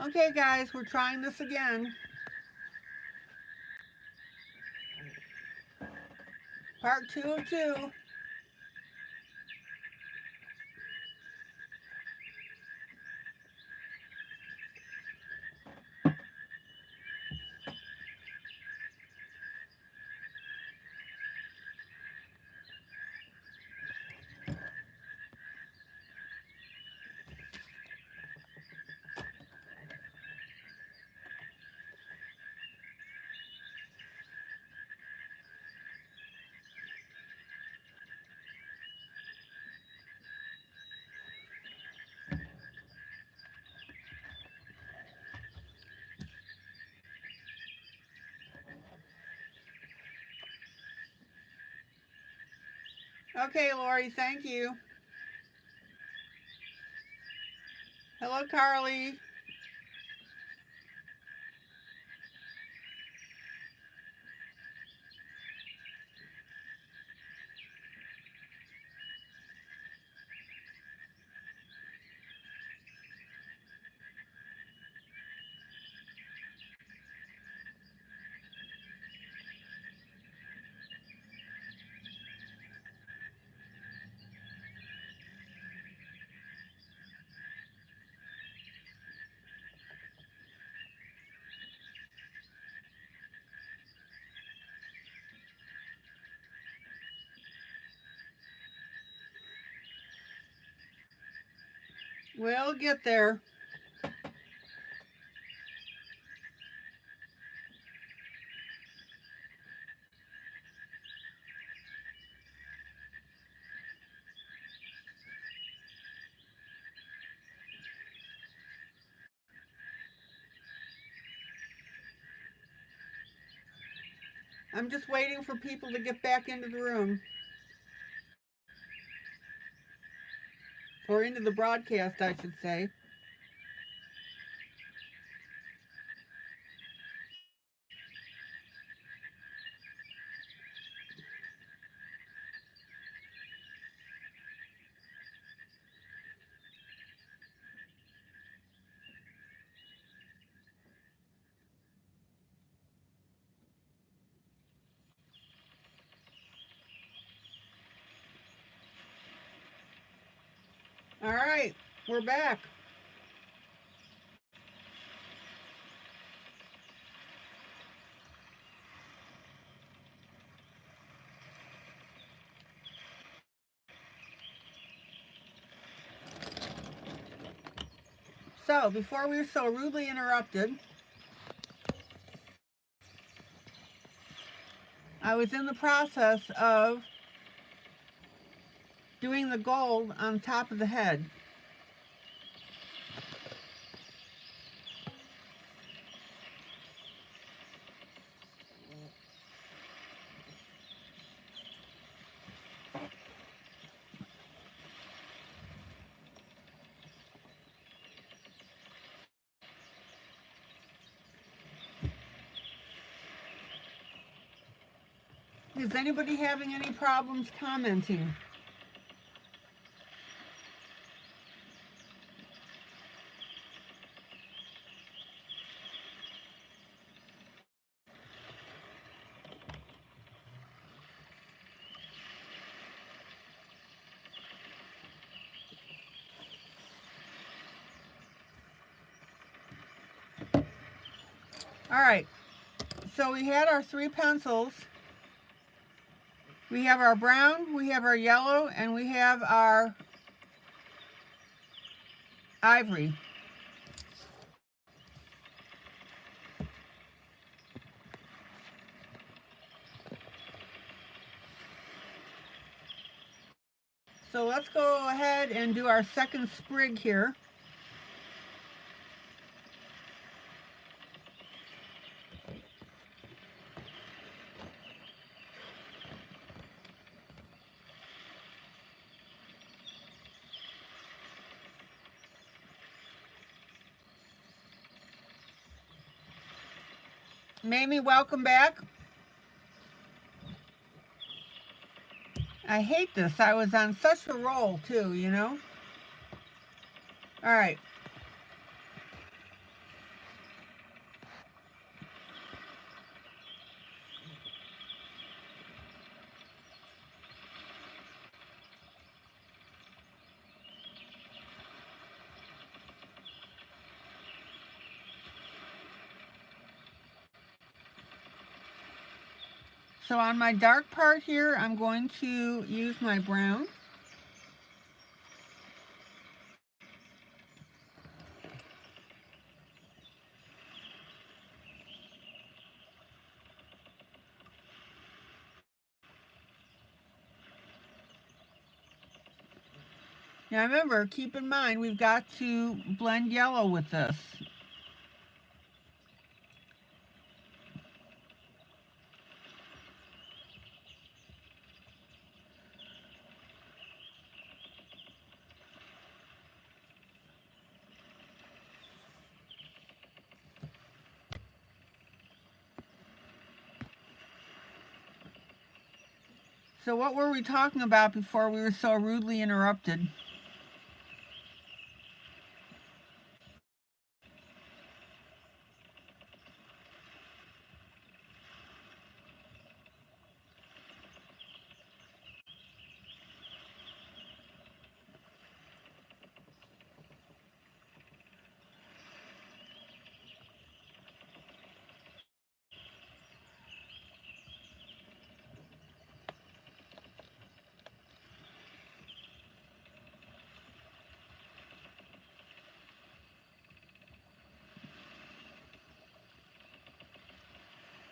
Okay, guys, we're trying this again. Part 2 of 2. Okay, Lori, thank you. Hello, Carly. We'll get there. I'm just waiting for people to get back into the room. Or into the broadcast, I should say. All right, we're back. So, before we were so rudely interrupted, I was in the process of doing the gold on top of the head. Is anybody having any problems commenting? All right, so we had our 3 pencils. We have our brown, we have our yellow, and we have our ivory. So let's go ahead and do our second sprig here. Mamie, welcome back. I hate this. I was on such a roll too, you know? All right. So on my dark part here, I'm going to use my brown. Now remember, keep in mind, we've got to blend yellow with this. So what were we talking about before we were so rudely interrupted?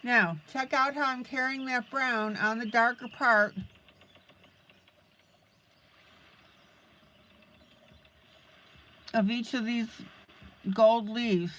Now, check out how I'm carrying that brown on the darker part of each of these gold leaves.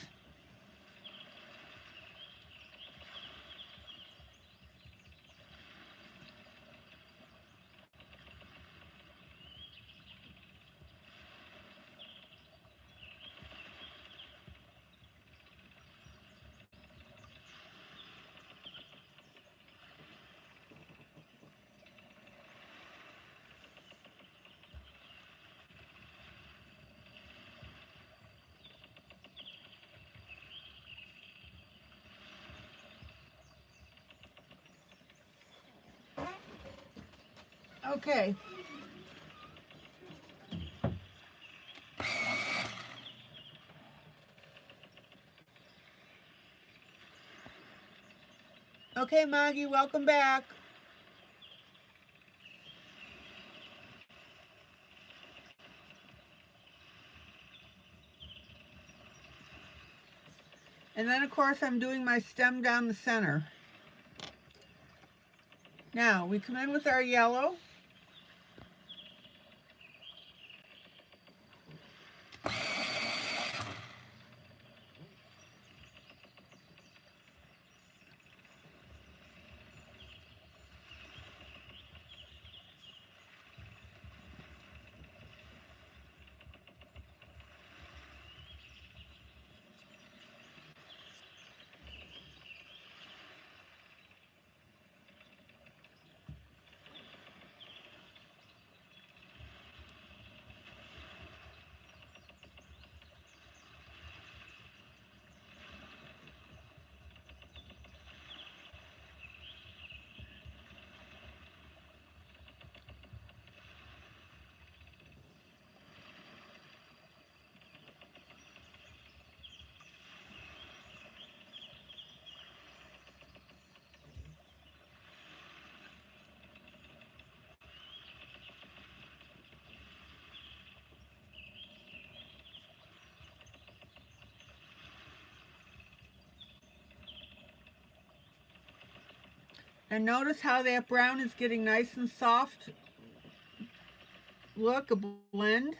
Okay. Okay, Maggie, welcome back. And then, of course, I'm doing my stem down the center. Now, we come in with our yellow. And notice how that brown is getting nice and soft. Look, a blend.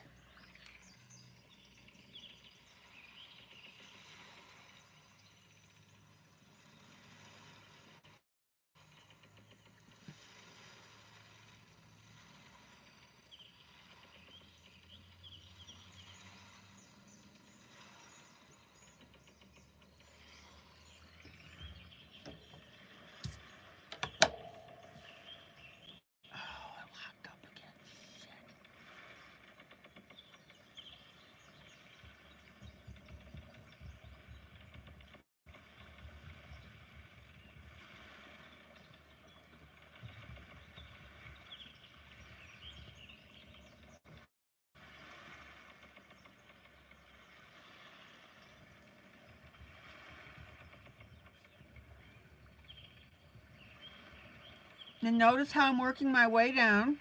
And notice how I'm working my way down.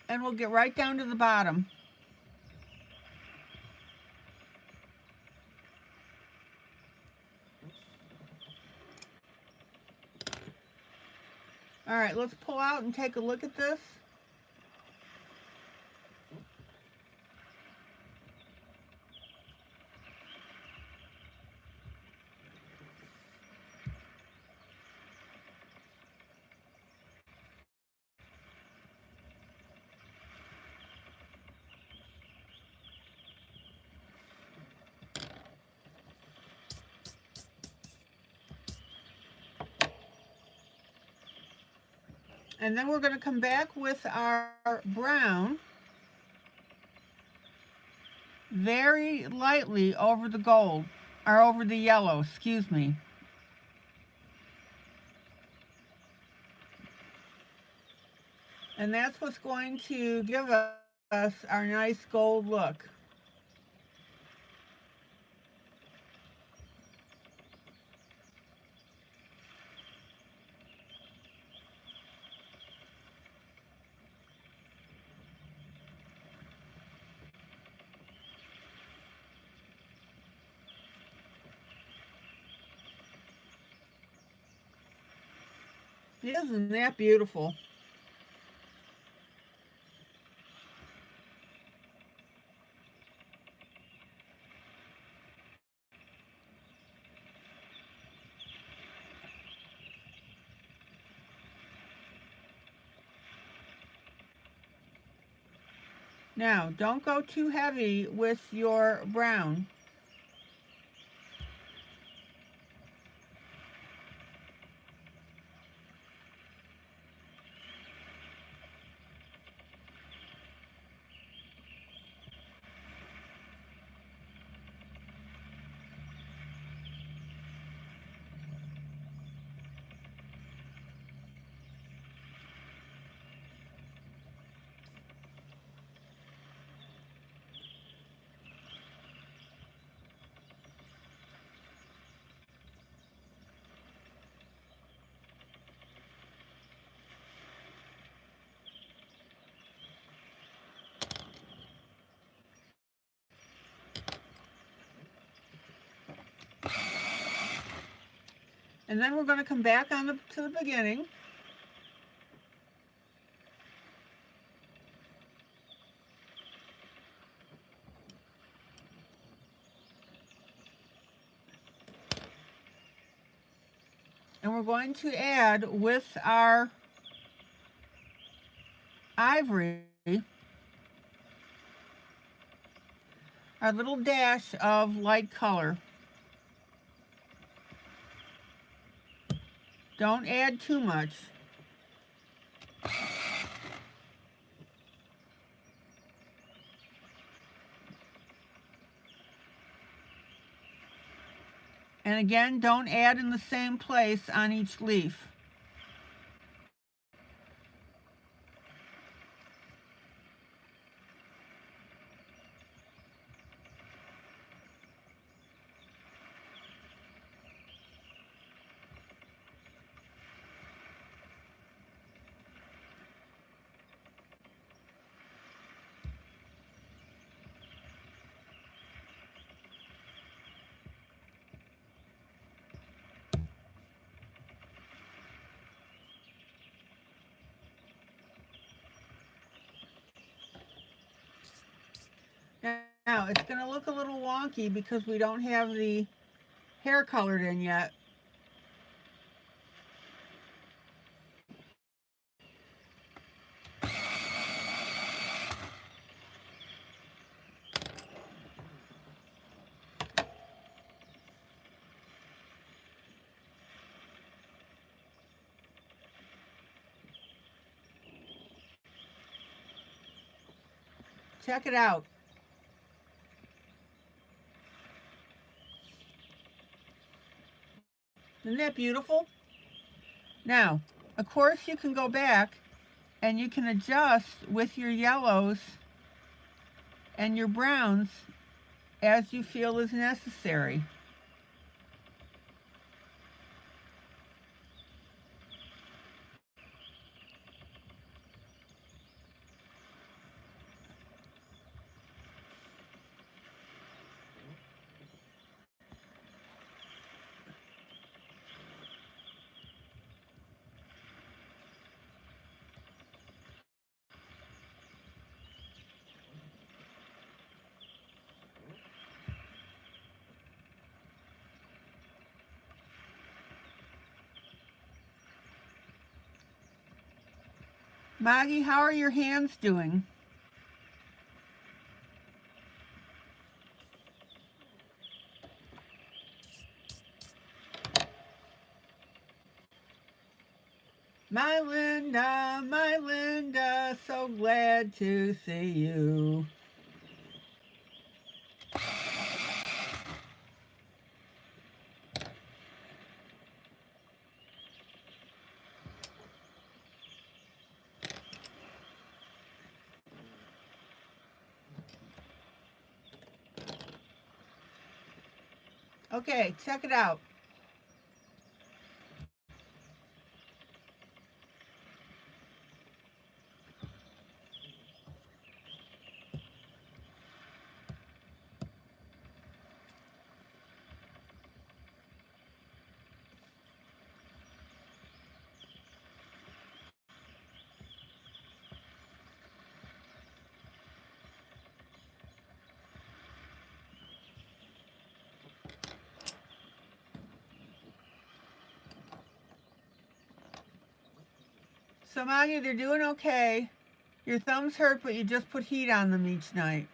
And we'll get right down to the bottom. All right, let's pull out and take a look at this. And then we're going to come back with our brown very lightly over the gold, or over the yellow, excuse me. And that's what's going to give us our nice gold look. Isn't that beautiful? Now, don't go too heavy with your brown. And then we're going to come back to the beginning. And we're going to add with our ivory our little dash of light color. Don't add too much. And again, don't add in the same place on each leaf. Now, it's going to look a little wonky because we don't have the hair colored in yet. Check it out. Isn't that beautiful? Now, of course, you can go back and you can adjust with your yellows and your browns as you feel is necessary. Maggie, how are your hands doing? My Linda, so glad to see you. Okay, check it out. So Maggie, they're doing okay. Your thumbs hurt, but you just put heat on them each night.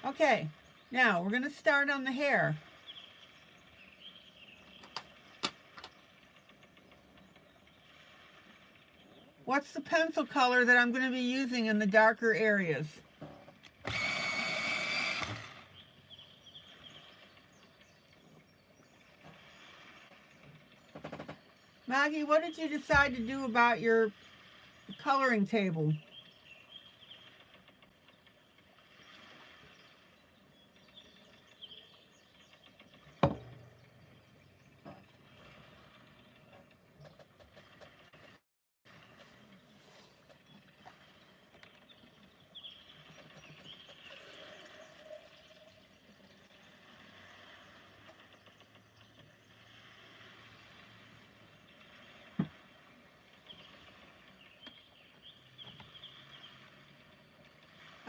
Okay, now we're gonna start on the hair. What's the pencil color that I'm gonna be using in the darker areas? Maggie, what did you decide to do about your coloring table?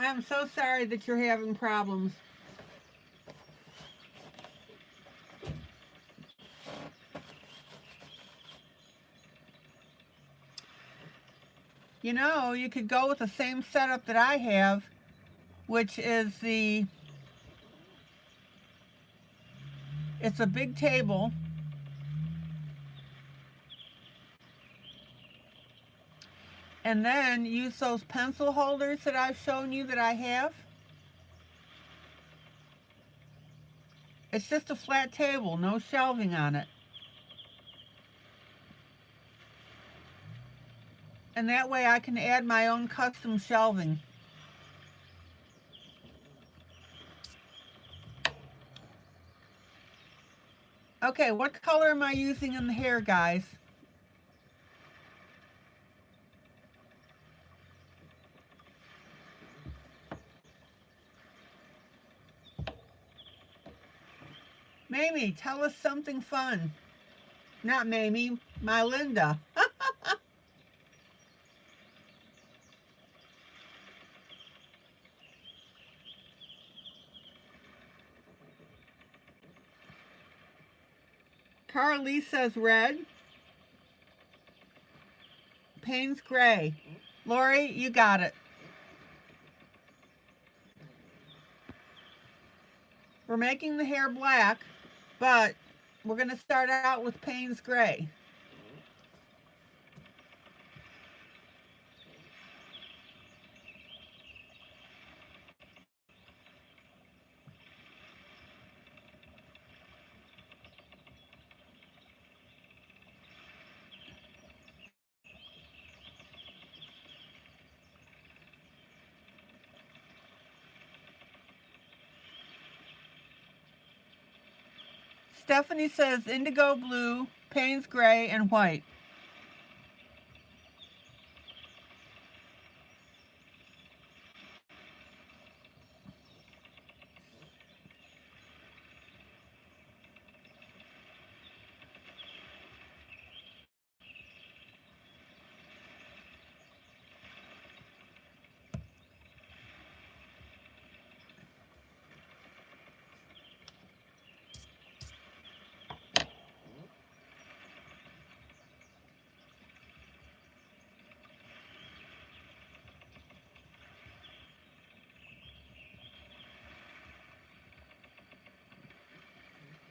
I am so sorry that you're having problems. You know, you could go with the same setup that I have, which is it's a big table. And then use those pencil holders that I've shown you that I have. It's just a flat table, no shelving on it. And that way I can add my own custom shelving. Okay, what color am I using in the hair, guys? Mamie, tell us something fun. Not Mamie, my Linda. Carly says red. Payne's gray. Lori, you got it. We're making the hair black, but we're going to start out with Payne's gray. Stephanie says indigo blue, Payne's gray, and white.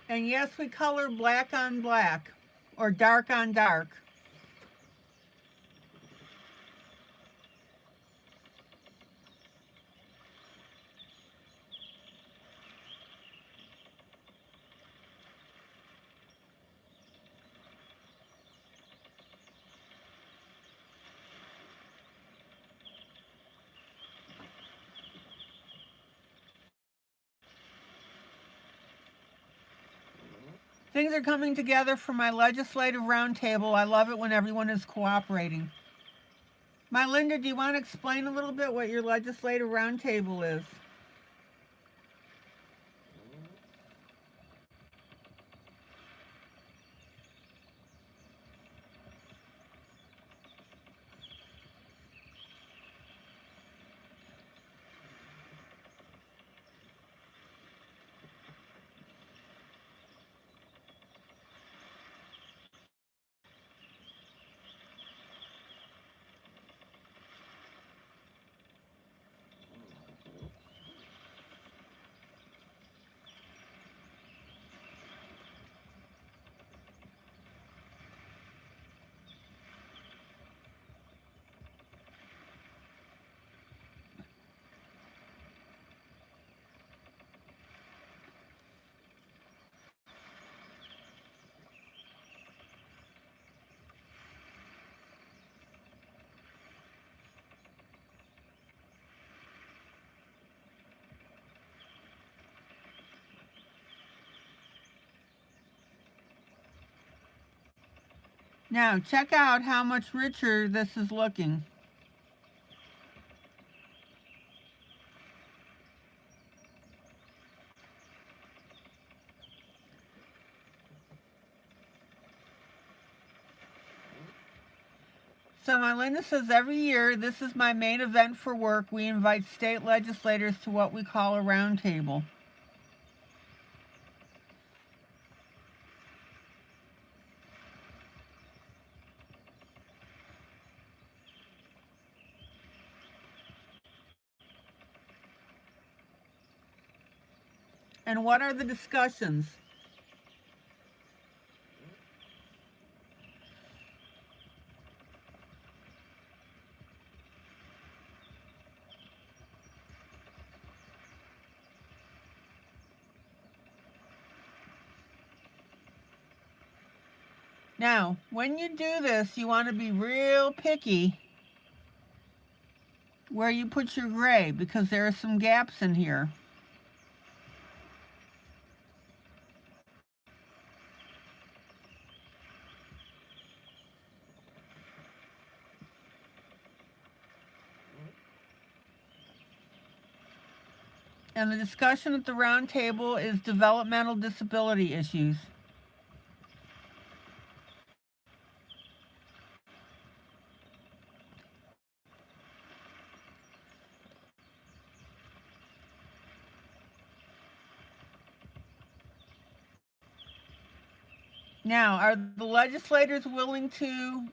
And yes, we color black on black or dark on dark. Things are coming together for my legislative roundtable. I love it when everyone is cooperating. My Linda, do you want to explain a little bit what your legislative roundtable is? Now, check out how much richer this is looking. So my Linda says, every year, this is my main event for work. We invite state legislators to what we call a roundtable. And what are the discussions? Now, when you do this, you want to be real picky where you put your gray because there are some gaps in here. And the discussion at the round table is developmental disability issues. Now, are the legislators willing to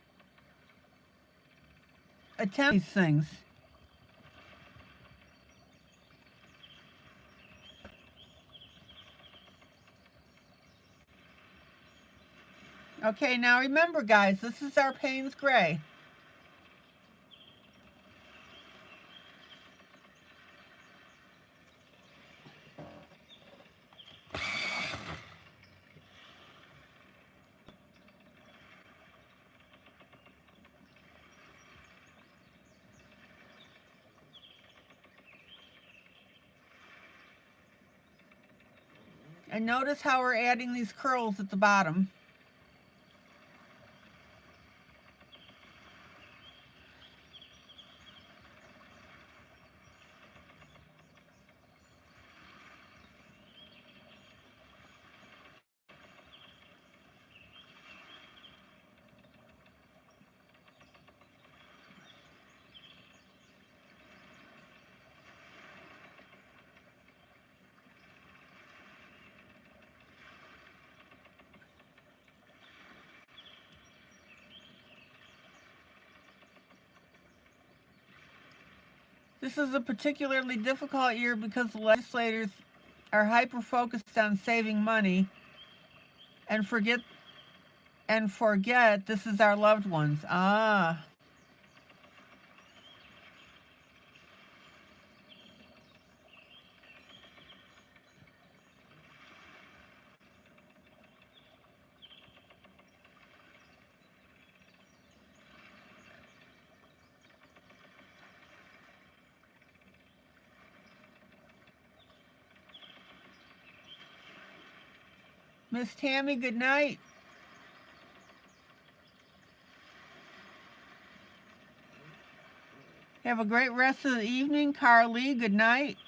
attend these things? Okay, now remember, guys, this is our Payne's Gray. And notice how we're adding these curls at the bottom. This is a particularly difficult year because the legislators are hyper-focused on saving money and forget this is our loved ones. Ah. Miss Tammy, good night. Have a great rest of the evening. Carly, good night.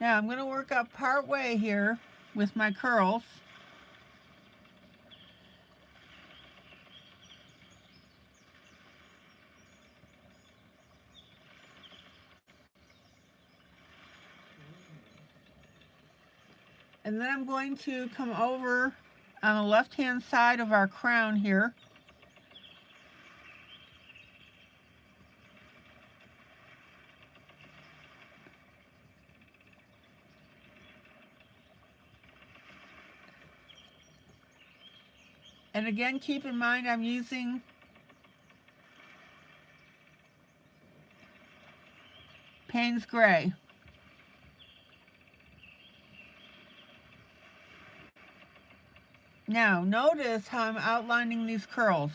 Now I'm going to work up part way here with my curls. And then I'm going to come over on the left-hand side of our crown here. And again, keep in mind I'm using Payne's Gray. Now, notice how I'm outlining these curls.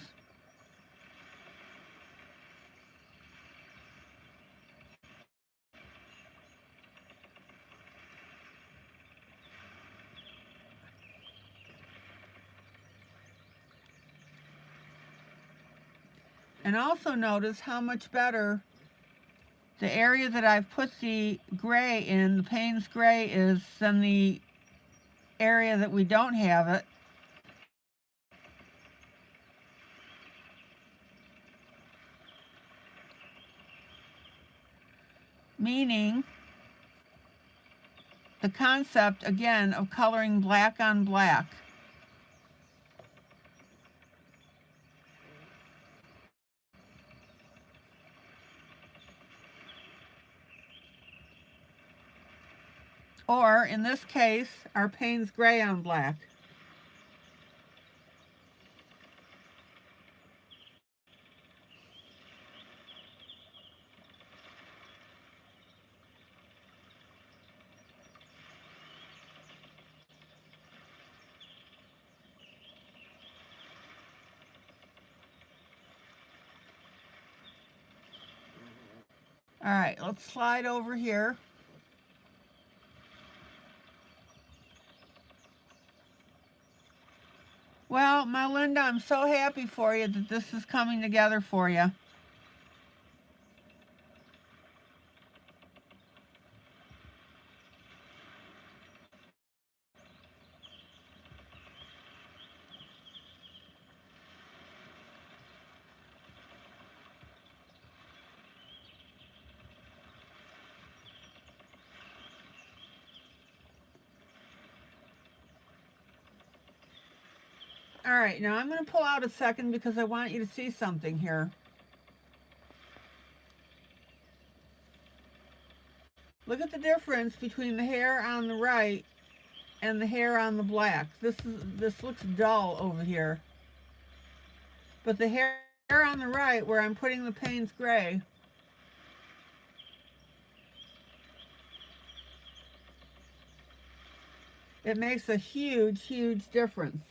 And also notice how much better the area that I've put the gray in, the Payne's Gray, is than the area that we don't have it. Meaning the concept, again, of coloring black on black. Or, in this case, our Payne's Gray on black. All right, let's slide over here. Well, my Linda, I'm so happy for you that this is coming together for you. All right, now I'm going to pull out a second because I want you to see something here. Look at the difference between the hair on the right and the hair on the black. This looks dull over here. But the hair on the right, where I'm putting the Payne's Gray, it makes a huge, huge difference.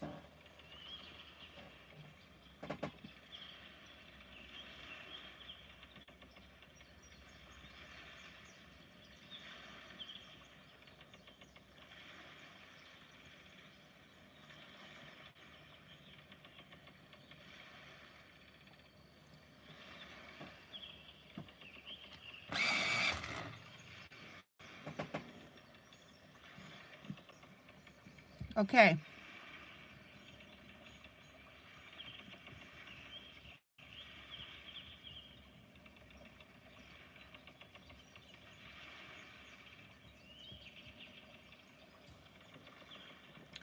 Okay.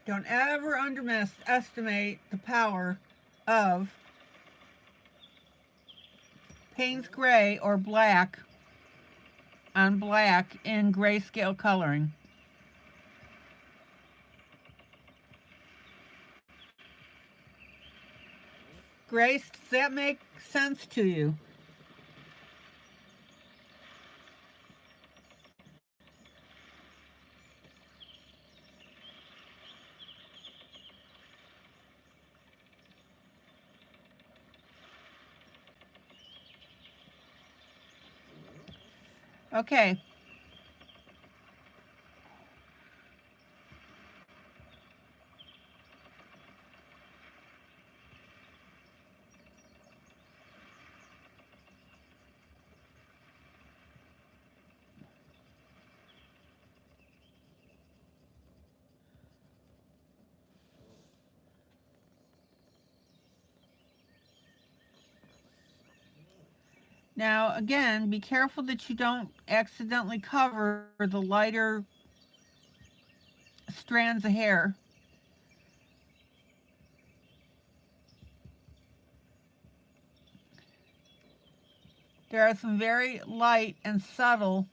Don't ever underestimate the power of Payne's gray or black on black in grayscale coloring. Grace, does that make sense to you? Okay. Now, again, be careful that you don't accidentally cover the lighter strands of hair. There are some very light and subtle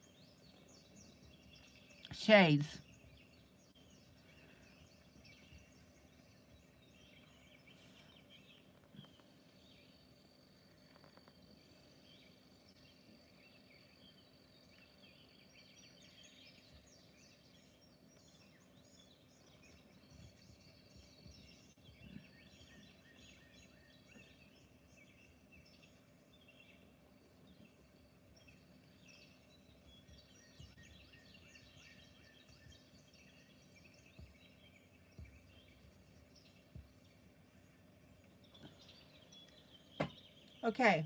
shades. Okay.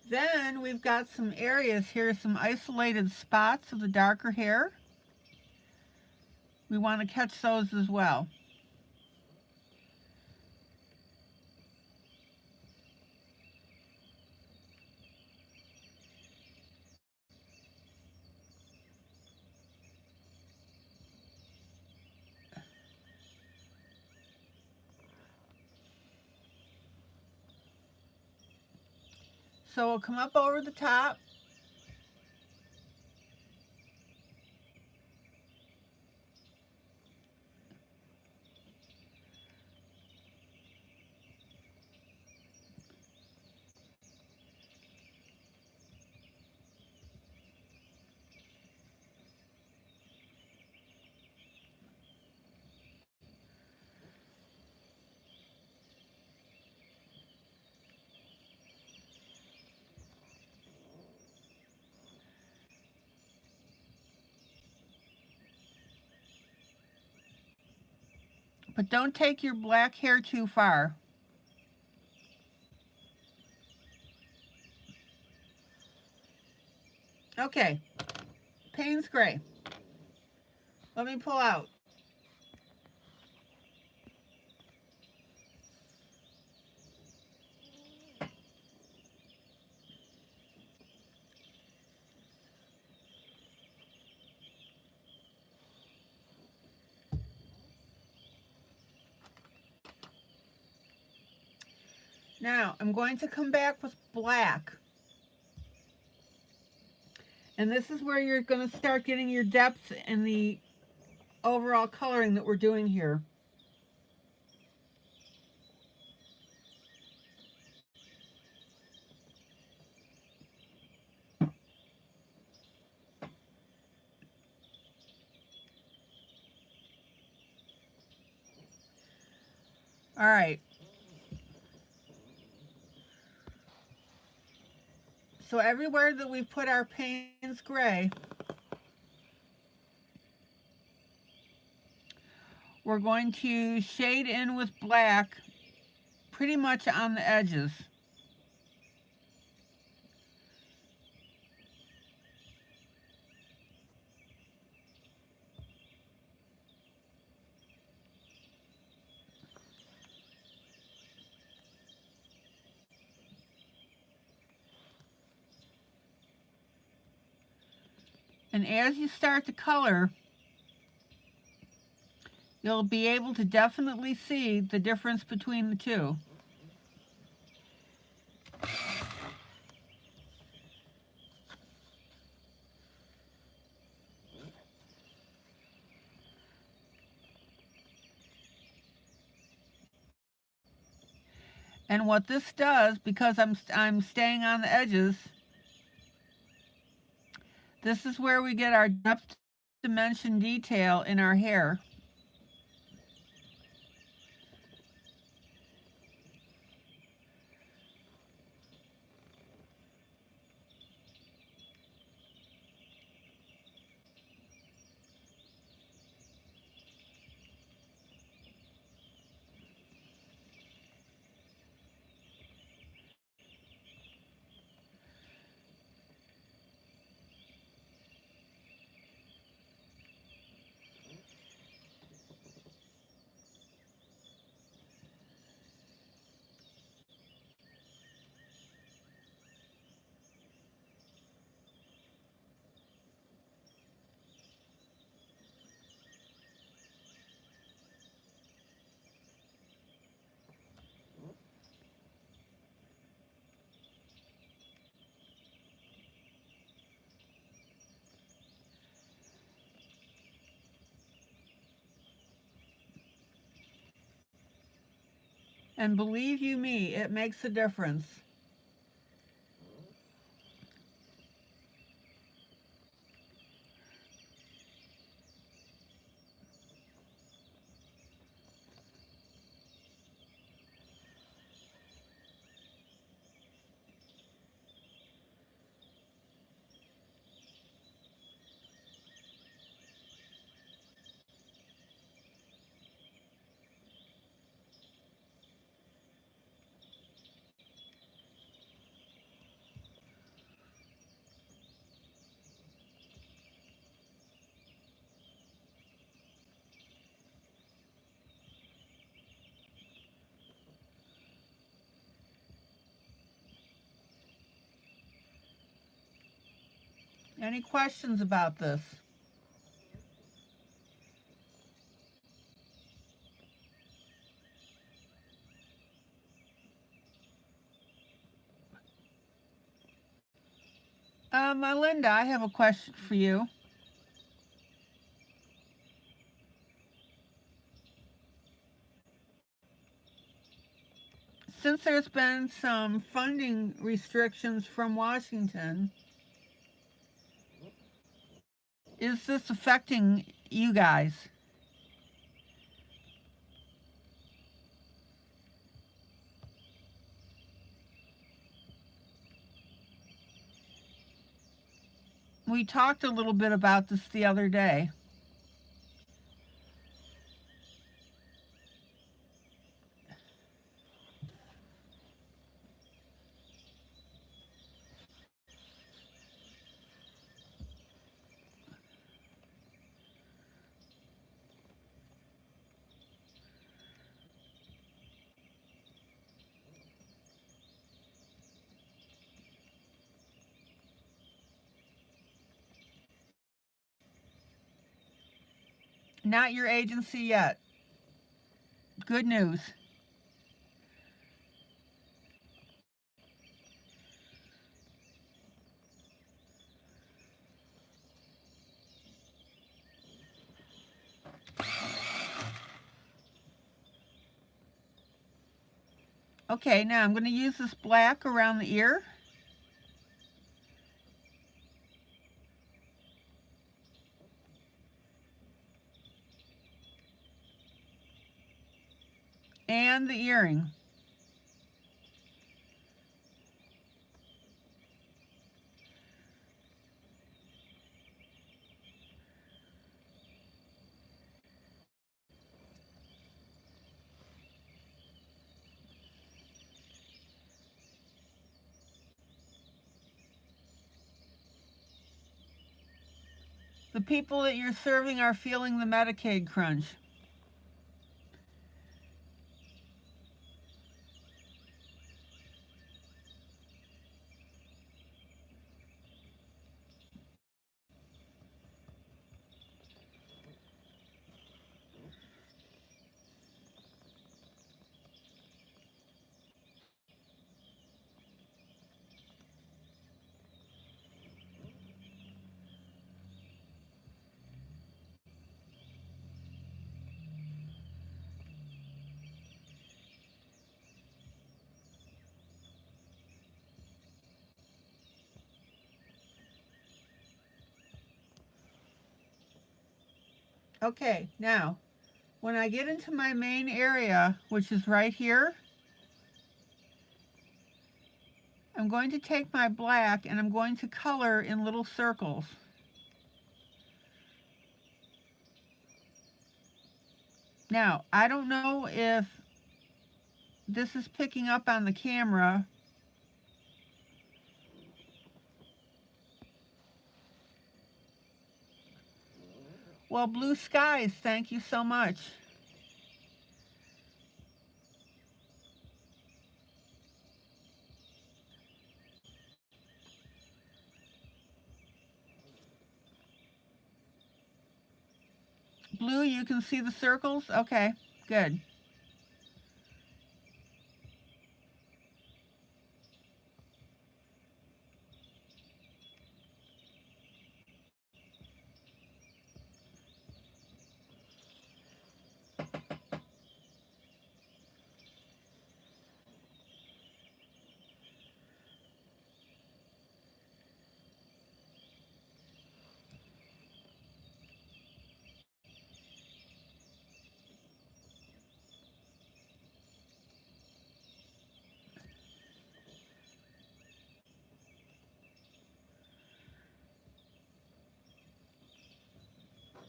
Then we've got some areas here, some isolated spots of the darker hair. We want to catch those as well. So we'll come up over the top. But don't take your black hair too far. Okay, Payne's gray. Let me pull out. Now, I'm going to come back with black. And this is where you're going to start getting your depth in the overall coloring that we're doing here. All right. So everywhere that we've put our Payne's gray, we're going to shade in with black pretty much on the edges. And as you start to color, you'll be able to definitely see the difference between the two. And what this does, because I'm staying on the edges, this is where we get our depth dimension detail in our hair. And believe you me, it makes a difference. Any questions about this? Melinda, I have a question for you. Since there's been some funding restrictions from Washington, is this affecting you guys? We talked a little bit about this the other day. Not your agency yet. Good news. Okay, now I'm going to use this black around the ear. And the earring. The people that you're serving are feeling the Medicaid crunch. Okay, now, when I get into my main area, which is right here, I'm going to take my black and I'm going to color in little circles. Now, I don't know if this is picking up on the camera. Well, blue skies, thank you so much. Blue, you can see the circles? Okay, good.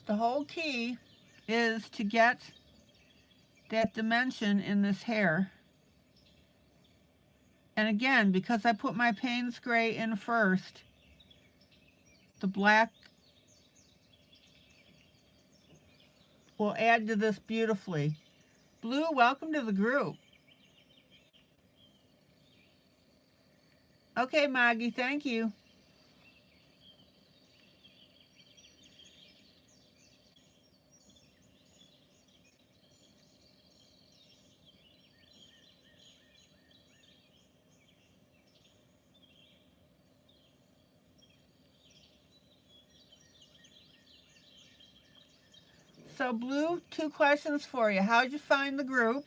The whole key is to get that dimension in this hair. And again, because I put my Payne's gray in first, the black will add to this beautifully. Blue, welcome to the group. Okay, Maggie, thank you. So, Blue, 2 questions for you. How'd you find the group?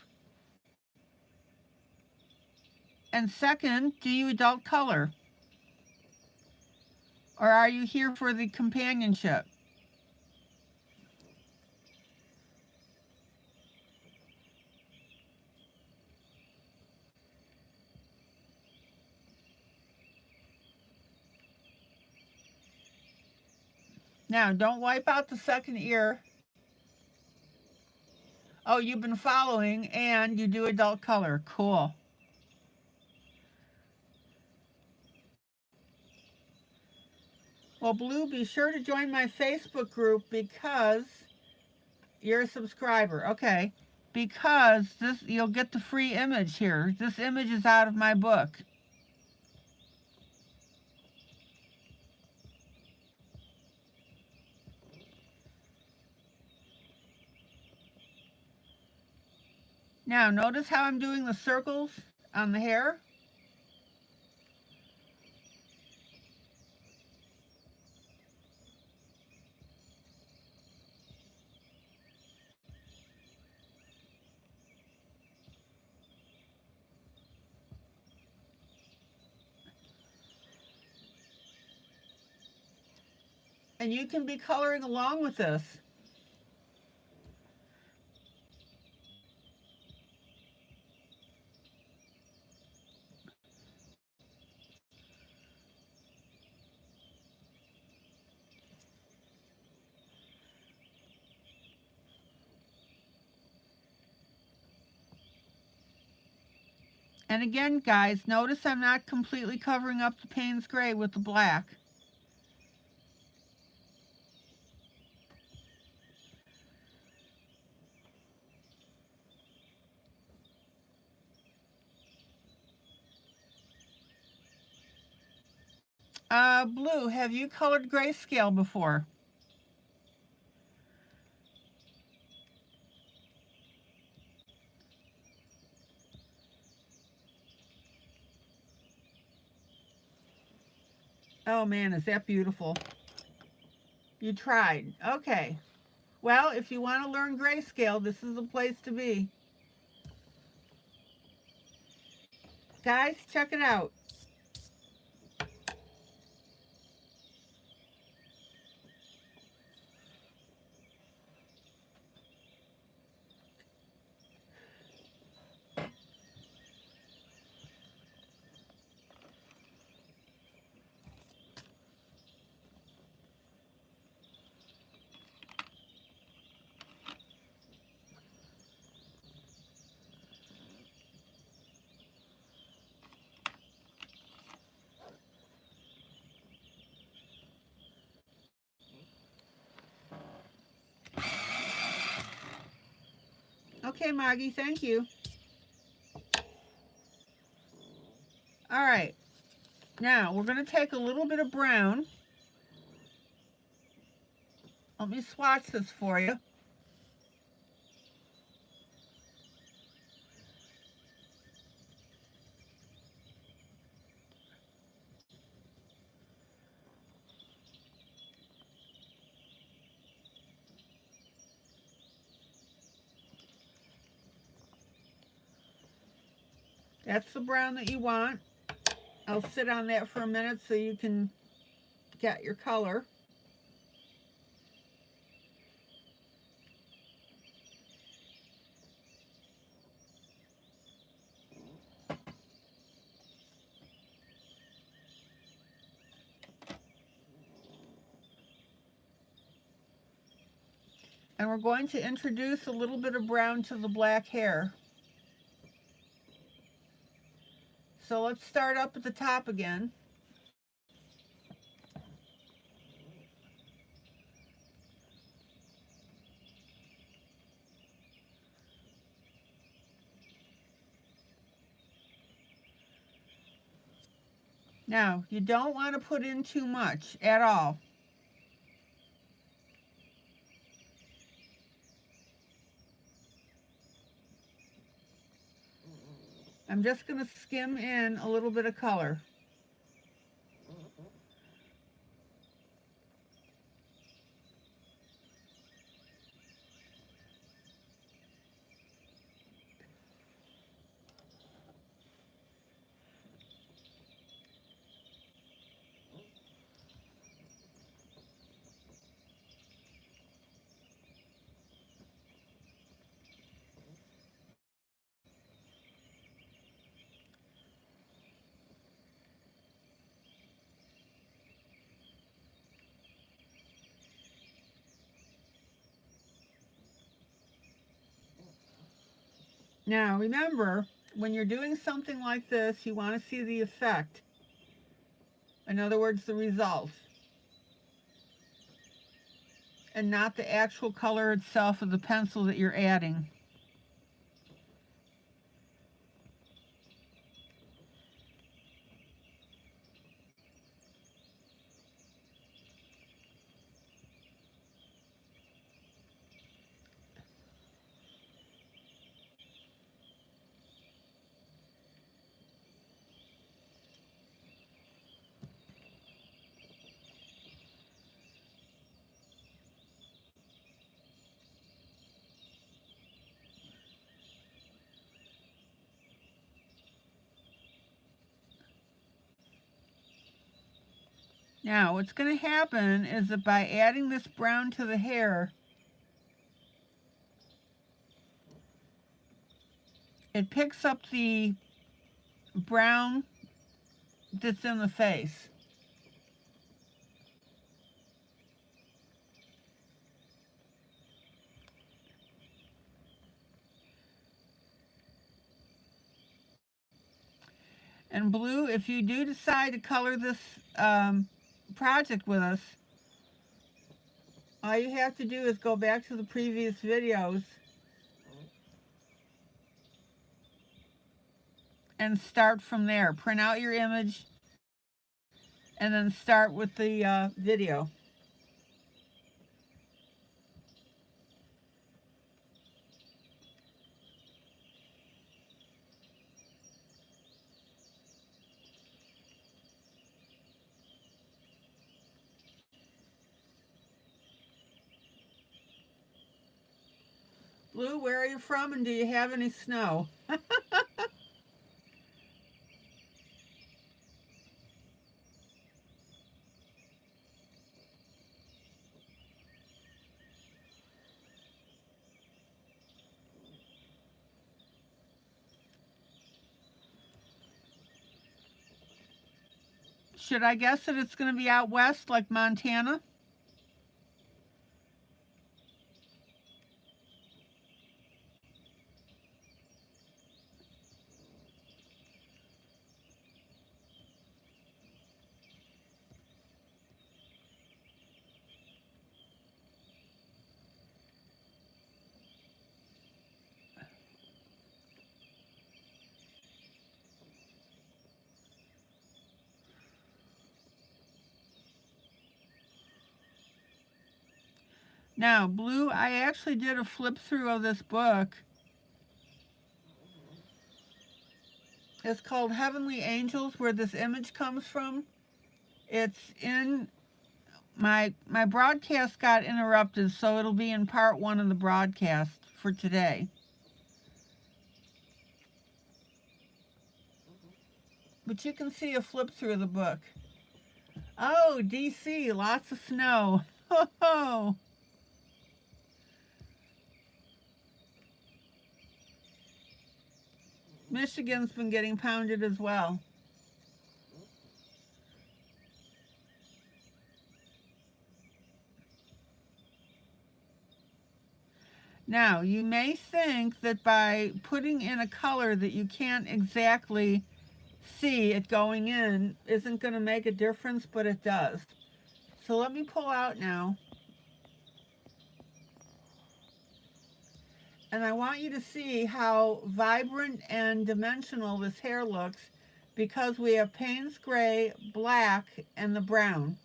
And second, do you adult color? Or are you here for the companionship? Now, don't wipe out the second ear. Oh, you've been following and you do adult color. Cool. Well, Blue, be sure to join my Facebook group because you're a subscriber. Okay. Because this, you'll get the free image here. This image is out of my book. Now, notice how I'm doing the circles on the hair? And you can be coloring along with this. And again, guys, notice I'm not completely covering up the Payne's gray with the black. Blue, have you colored grayscale before? Oh man, is that beautiful? You tried. Okay. Well, if you want to learn grayscale, this is the place to be. Guys, check it out. Okay, Maggie, thank you. All right, now we're going to take a little bit of brown. Let me swatch this for you. That's the brown that you want. I'll sit on that for a minute so you can get your color. And we're going to introduce a little bit of brown to the black hair. So let's start up at the top again. Now, you don't want to put in too much at all. I'm just going to skim in a little bit of color. Now, remember, when you're doing something like this, you want to see the effect. In other words, the result. And not the actual color itself of the pencil that you're adding. Now, what's going to happen is that by adding this brown to the hair, it picks up the brown that's in the face. And blue, if you do decide to color this project with us, all you have to do is go back to the previous videos and start from there. Print out your image and then start with the video. Blue, where are you from and do you have any snow? Should I guess that it's going to be out west like Montana? Now, blue, I actually did a flip through of this book. It's called Heavenly Angels, where this image comes from. It's in my broadcast got interrupted, so it'll be in part 1 of the broadcast for today. But you can see a flip through of the book. Oh, DC, lots of snow. Ho ho! Michigan's been getting pounded as well. Now, you may think that by putting in a color that you can't exactly see it going in isn't going to make a difference, but it does. So let me pull out now. And I want you to see how vibrant and dimensional this hair looks because we have Payne's gray, black, and the brown.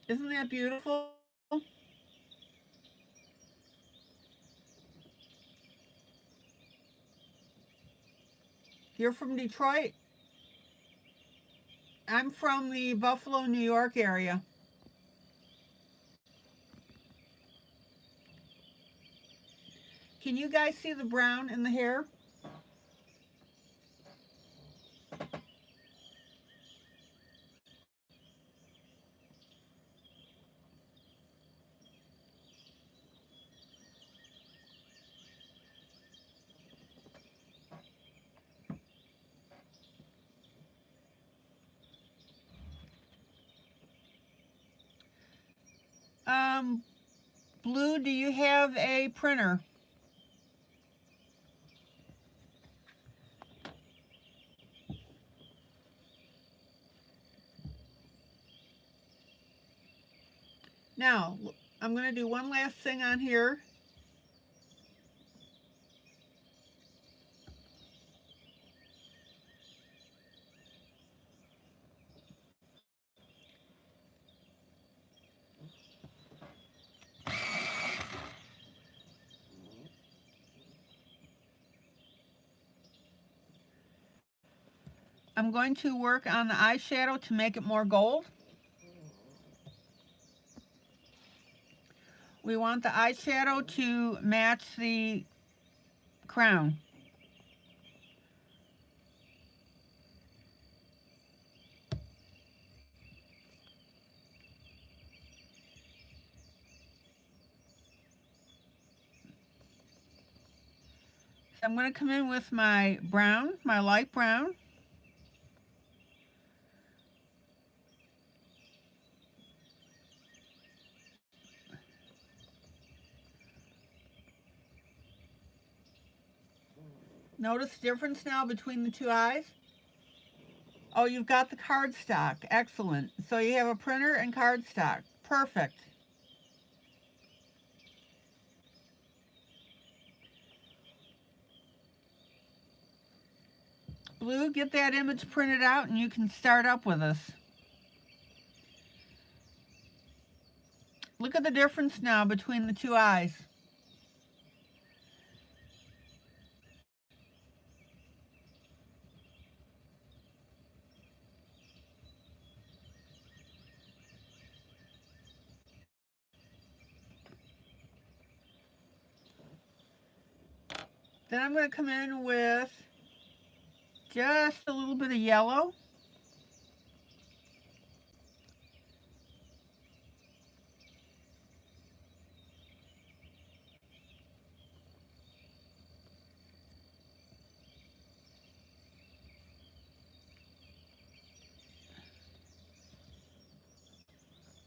Isn't that beautiful? You're from Detroit? I'm from the Buffalo, New York area. Can you guys see the brown in the hair? Blue, do you have a printer? Now, I'm going to do one last thing on here. I'm going to work on the eyeshadow to make it more gold. We want the eyeshadow to match the crown. So I'm going to come in with my brown, my light brown. Notice the difference now between the two eyes? Oh, you've got the cardstock. Excellent. So you have a printer and cardstock. Perfect. Blue, get that image printed out and you can start up with us. Look at the difference now between the two eyes. Then I'm going to come in with just a little bit of yellow.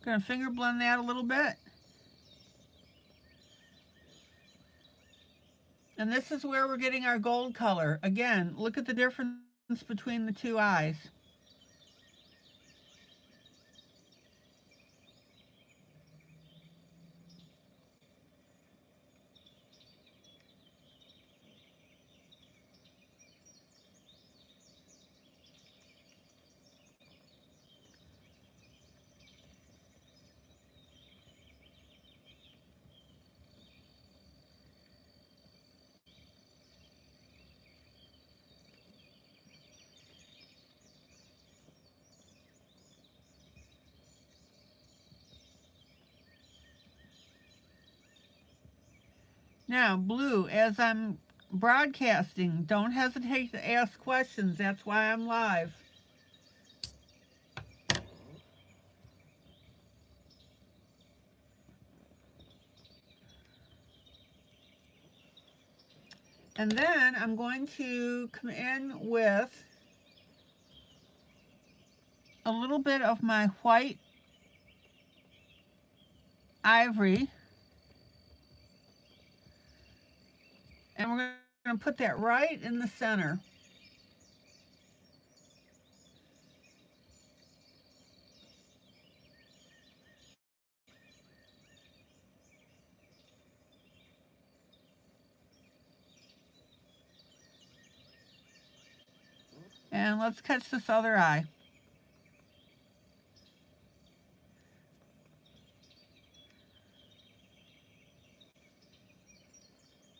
Going to finger blend that a little bit. And this is where we're getting our gold color. Again, look at the difference between the two eyes. Now, blue, as I'm broadcasting, don't hesitate to ask questions. That's why I'm live. And then I'm going to come in with a little bit of my white ivory. And we're going to put that right in the center. And let's catch this other eye.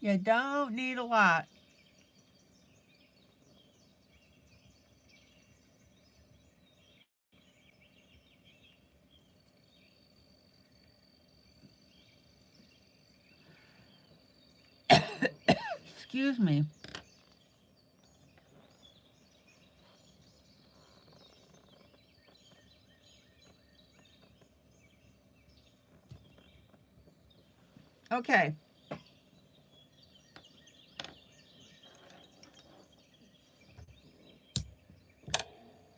You don't need a lot. Excuse me. Okay.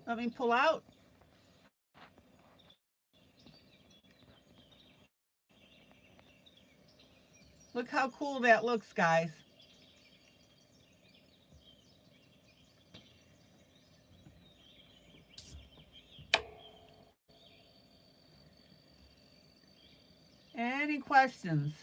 Let me pull out. Look how cool that looks, guys. Any questions?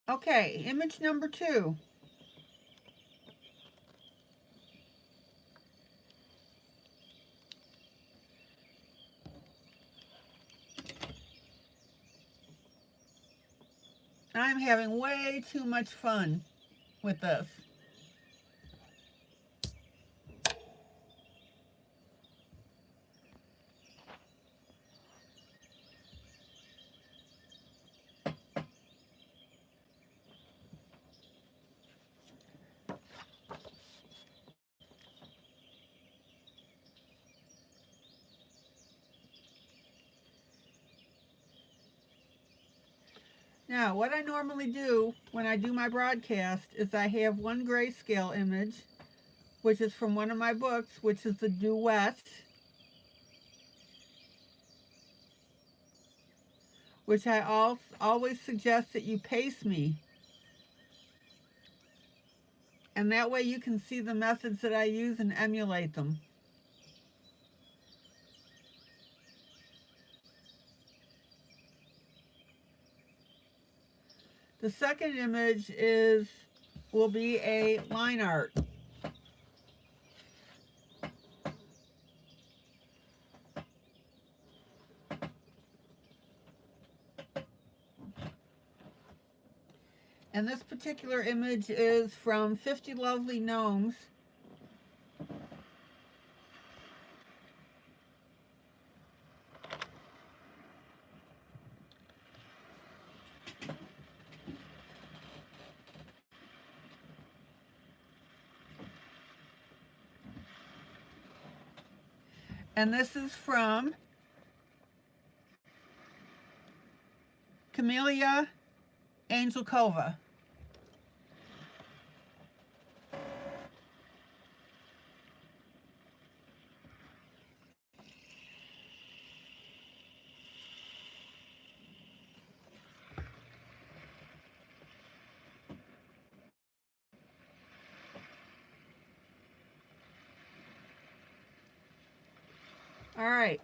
Okay, image number 2. I'm having way too much fun with this. Now, what I normally do when I do my broadcast is I have one grayscale image, which is from one of my books, which is the Duet, which I always suggest that you pace me. And that way you can see the methods that I use and emulate them. The second image will be a line art. And this particular image is from 50 Lovely Gnomes. And this is from Camellia Angelkova. All right.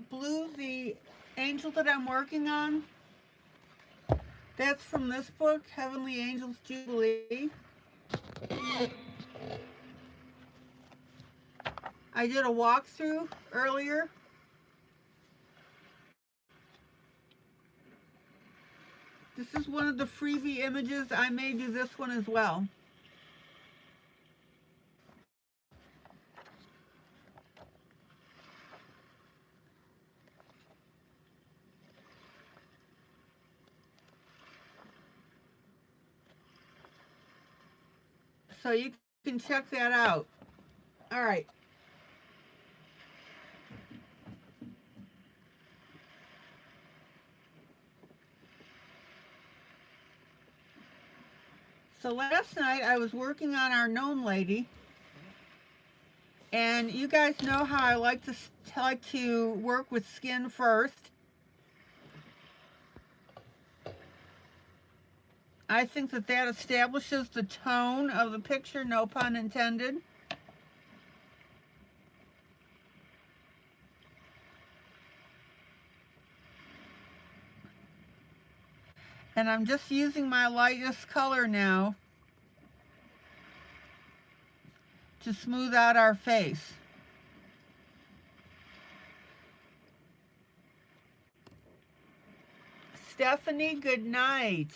Blue, the angel that I'm working on, that's from this book, Heavenly Angels Jubilee. I did a walkthrough earlier. This is one of the freebie images. I may do this one as well. So you can check that out. All right. So last night I was working on our gnome lady, and you guys know how I like to work with skin first. I think that establishes the tone of the picture, no pun intended. And I'm just using my lightest color now to smooth out our face. Stephanie, good night.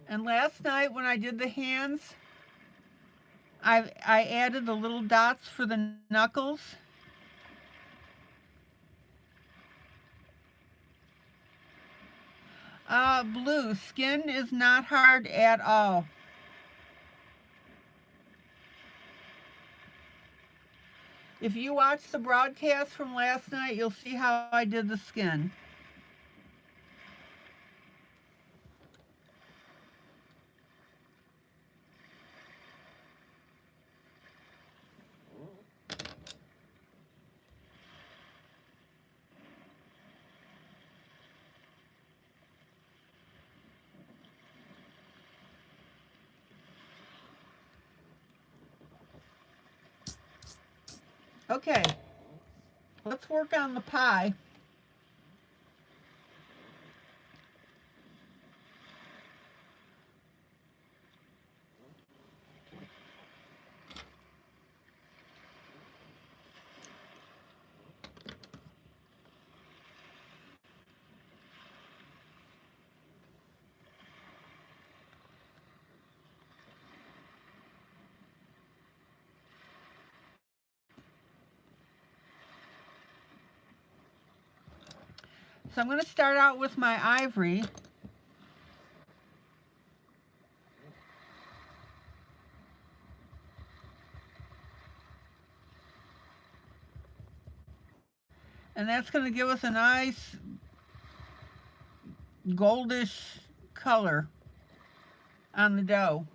And last night when I did the hands, I added the little dots for the knuckles. Blue, skin is not hard at all. If you watch the broadcast from last night, you'll see how I did the skin. Okay, let's work on the pie. So I'm going to start out with my ivory. And that's going to give us a nice goldish color on the dough.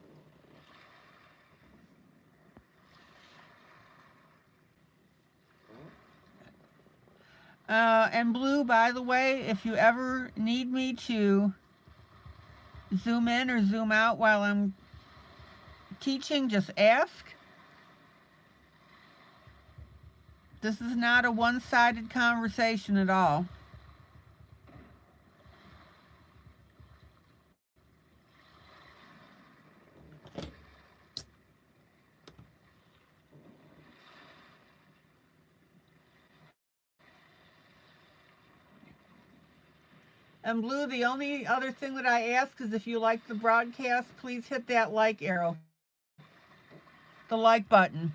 And blue, by the way, if you ever need me to zoom in or zoom out while I'm teaching, just ask. This is not a one-sided conversation at all. And Blue, the only other thing that I ask is if you like the broadcast, please hit that like arrow, the like button.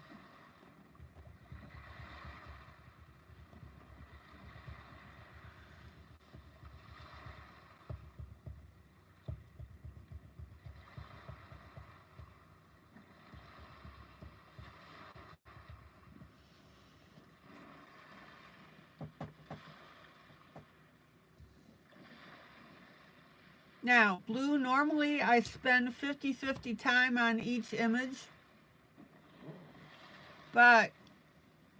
Now, Blue, normally I spend 50-50 time on each image, but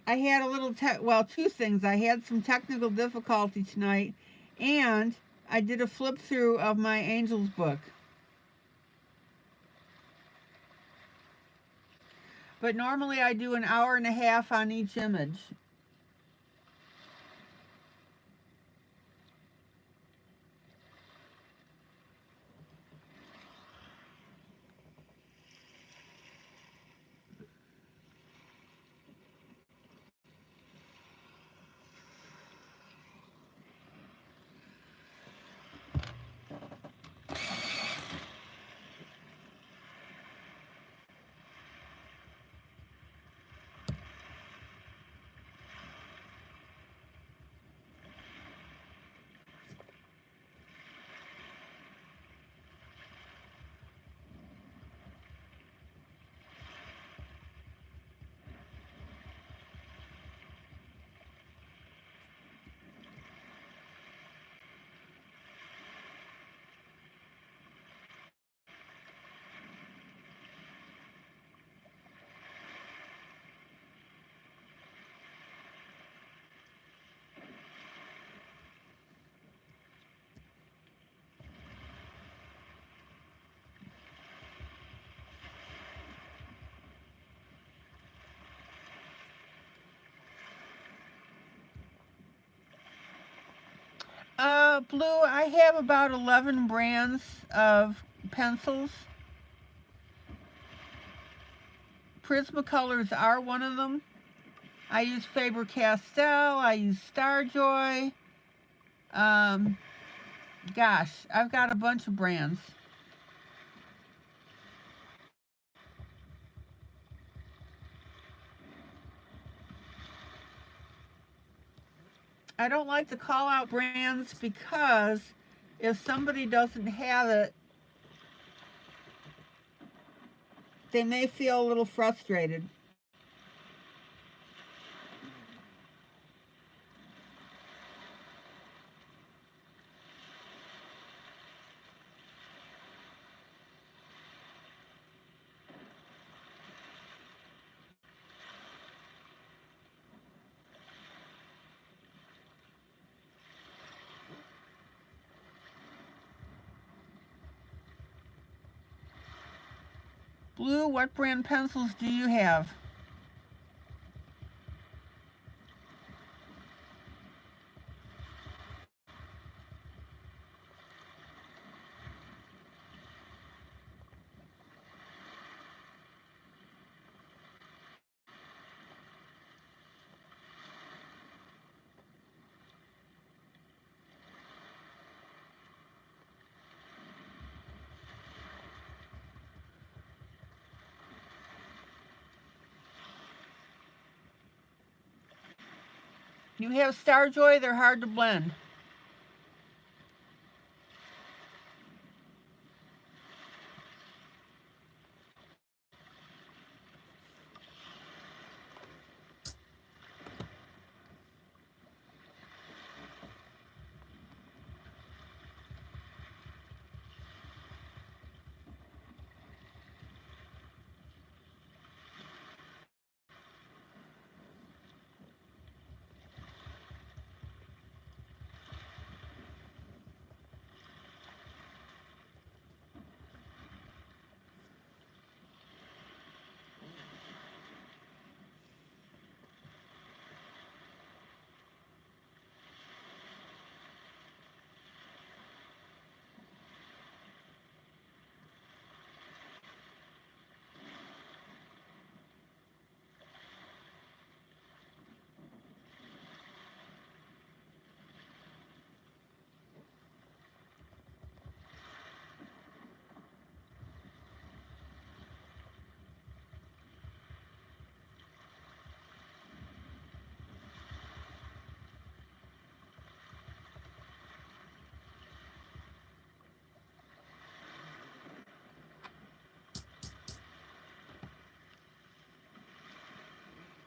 I had a little, two things. I had some technical difficulty tonight, and I did a flip through of my Angels book. But normally I do an hour and a half on each image. Blue, I have about 11 brands of pencils. Prismacolors are one of them. I use Faber-Castell. I use Starjoy. Gosh, I've got a bunch of brands. I don't like to call out brands because if somebody doesn't have it, they may feel a little frustrated. Blue, what brand pencils do you have? You have Starjoy, they're hard to blend.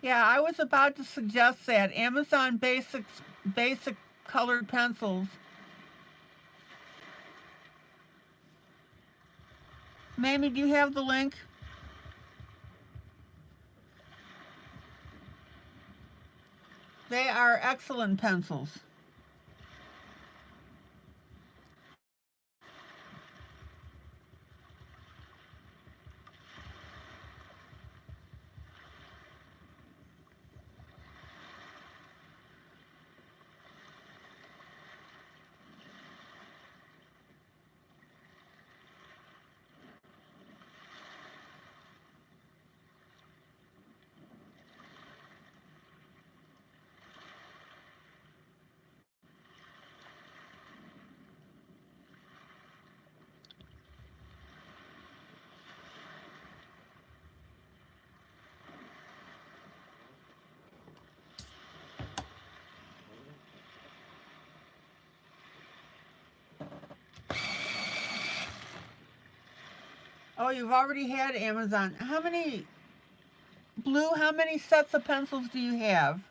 Yeah, I was about to suggest that. Amazon basic colored pencils. Mamie, do you have the link? They are excellent pencils. Oh, you've already had Amazon. How many, Blue, how many sets of pencils do you have?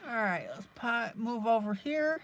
All right, let's move over here.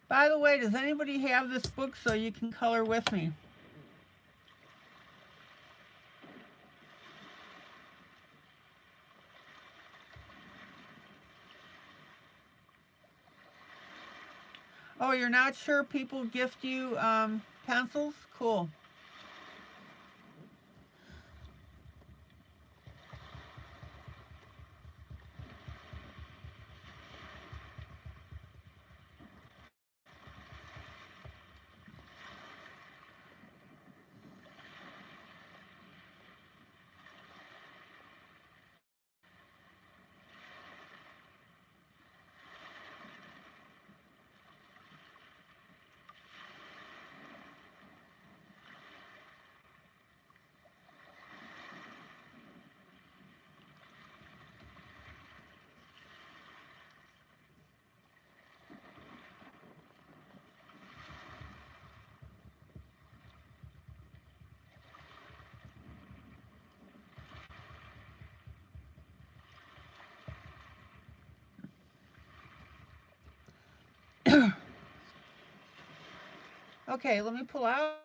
By the way, does anybody have this book so you can color with me? Oh, you're not sure people gift you pencils? Cool. Okay, let me pull out.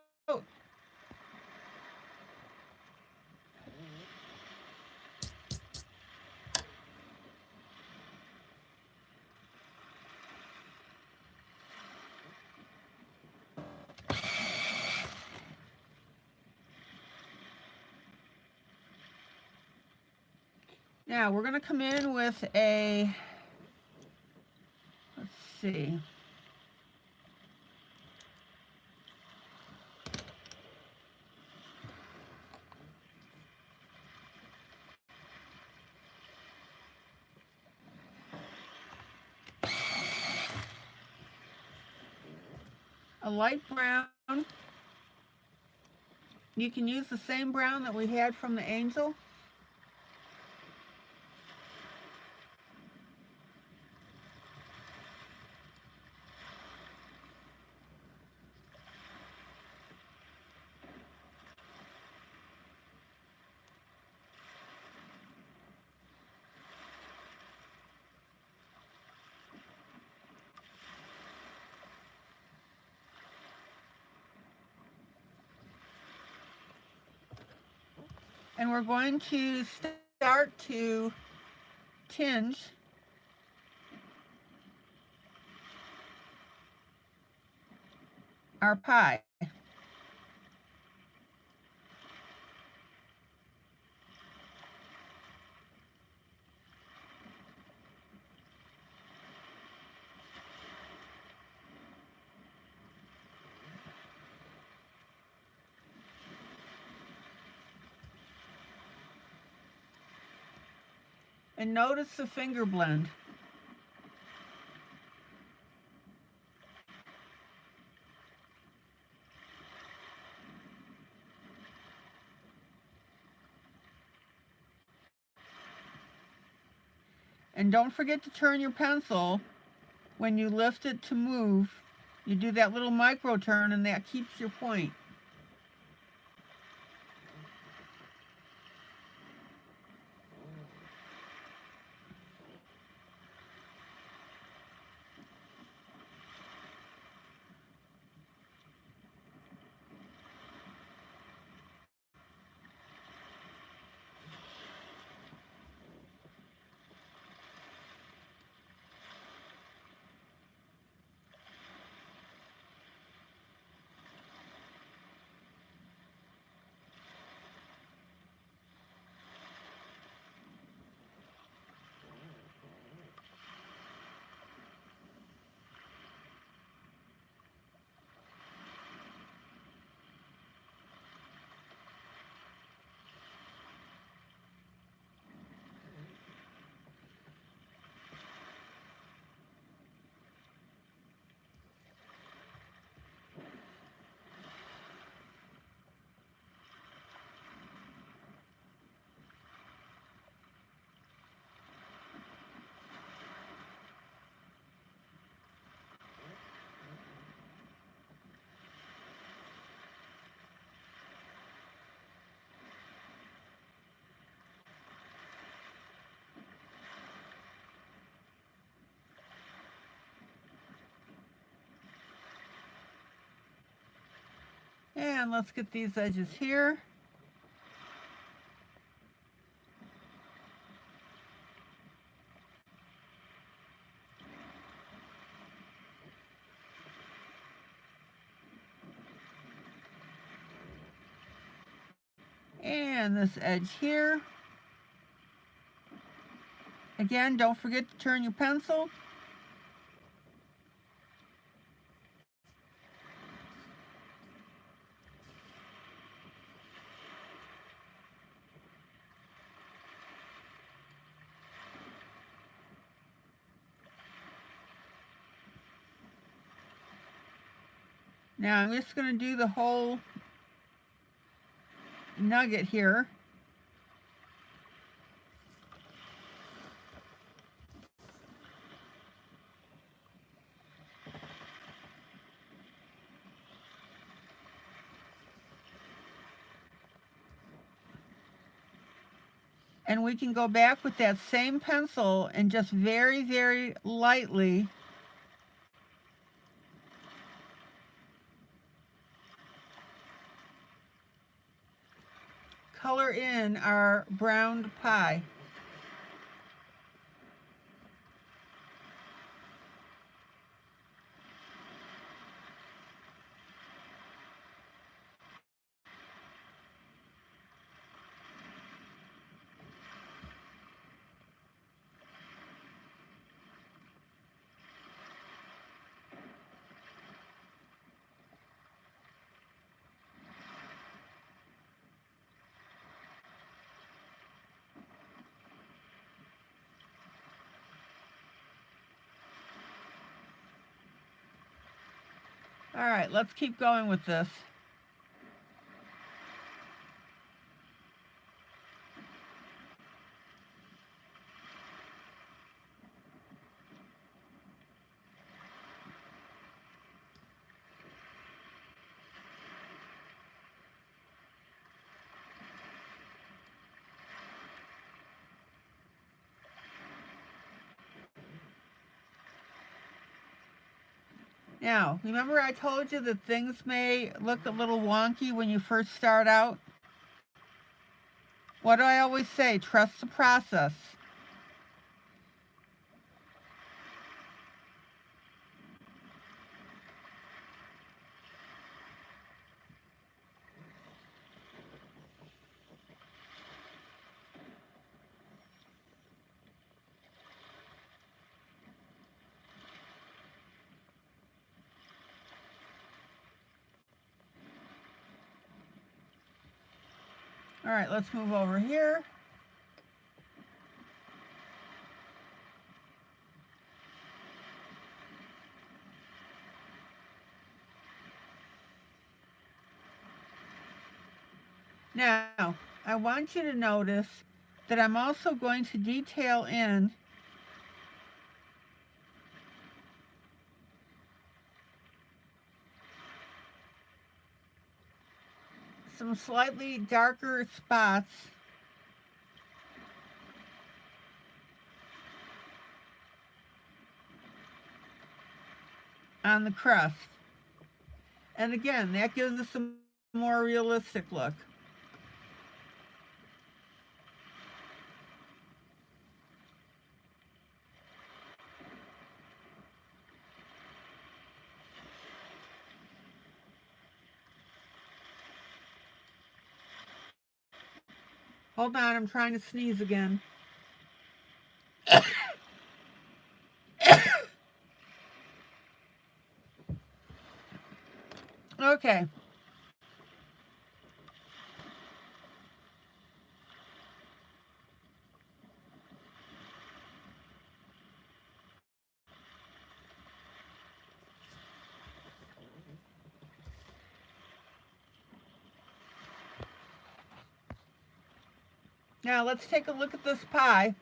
Now we're going to come in with a, let's see. a light brown. You can use the same brown that we had from the angel. And we're going to start to tinge our pie. And notice the finger blend. And don't forget to turn your pencil when you lift it to move. You do that little micro turn and that keeps your point. And let's get these edges here. And this edge here. Again, don't forget to turn your pencil. Now I'm just going to do the whole nugget here. And we can go back with that same pencil and just very, very lightly color in our browned pie. All right, let's keep going with this. Now, remember I told you that things may look a little wonky when you first start out? What do I always say? Trust the process. All right, let's move over here. Now, I want you to notice that I'm also going to detail in some slightly darker spots on the crust. And again, that gives us a more realistic look. Hold on, I'm trying to sneeze again. Okay. Now let's take a look at this pie.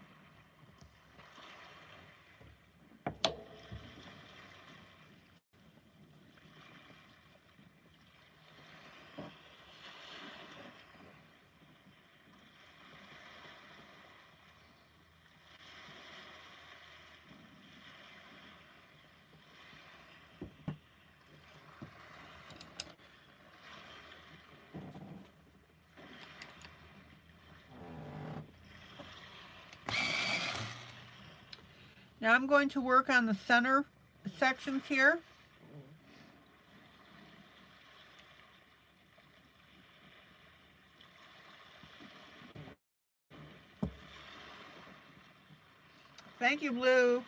Now I'm going to work on the center sections here. Thank you, Blue.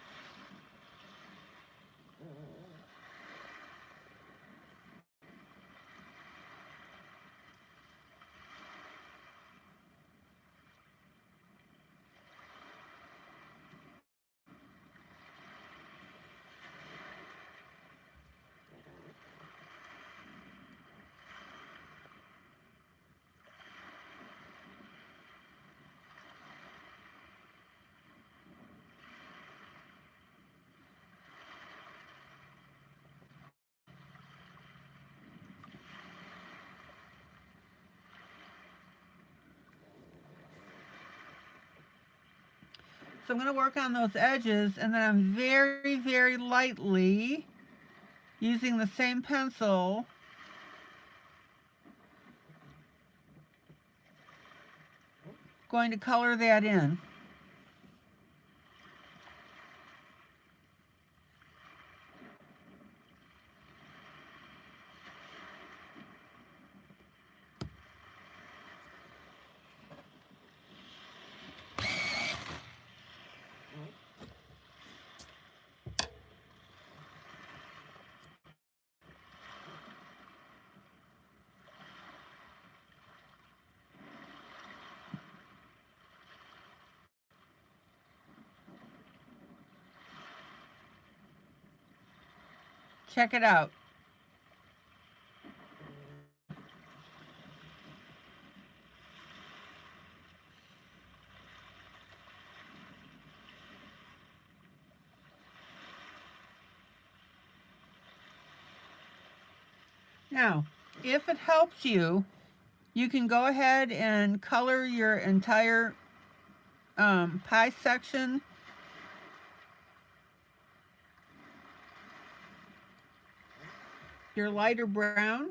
So I'm going to work on those edges, and then I'm very, very lightly using the same pencil going to color that in. Check it out. Now, if it helps you, you can go ahead and color your entire pie section your lighter brown.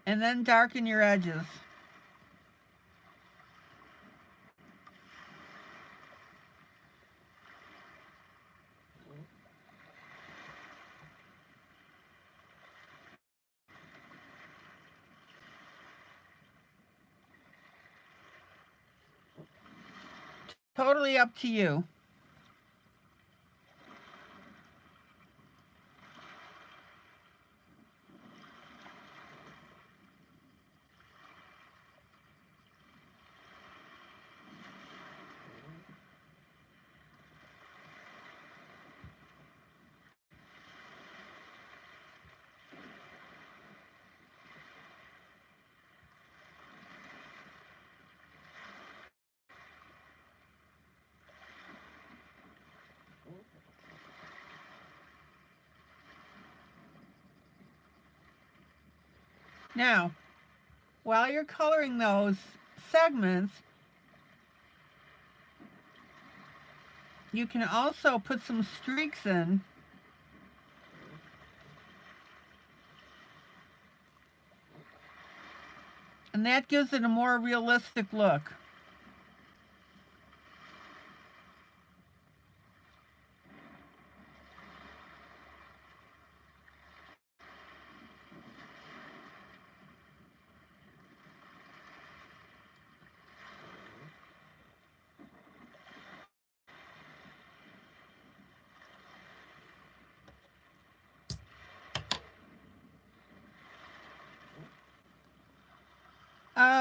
And then darken your edges. Totally up to you. Now, while you're coloring those segments, you can also put some streaks in. And that gives it a more realistic look.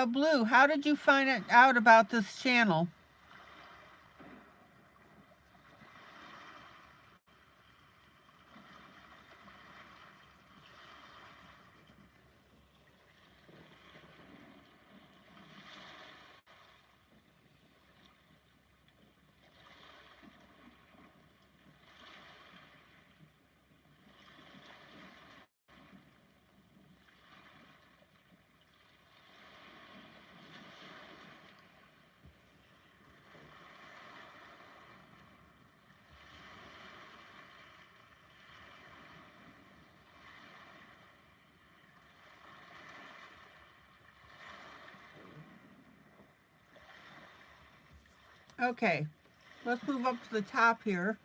Blue, how did you find out about this channel? Okay, let's move up to the top here.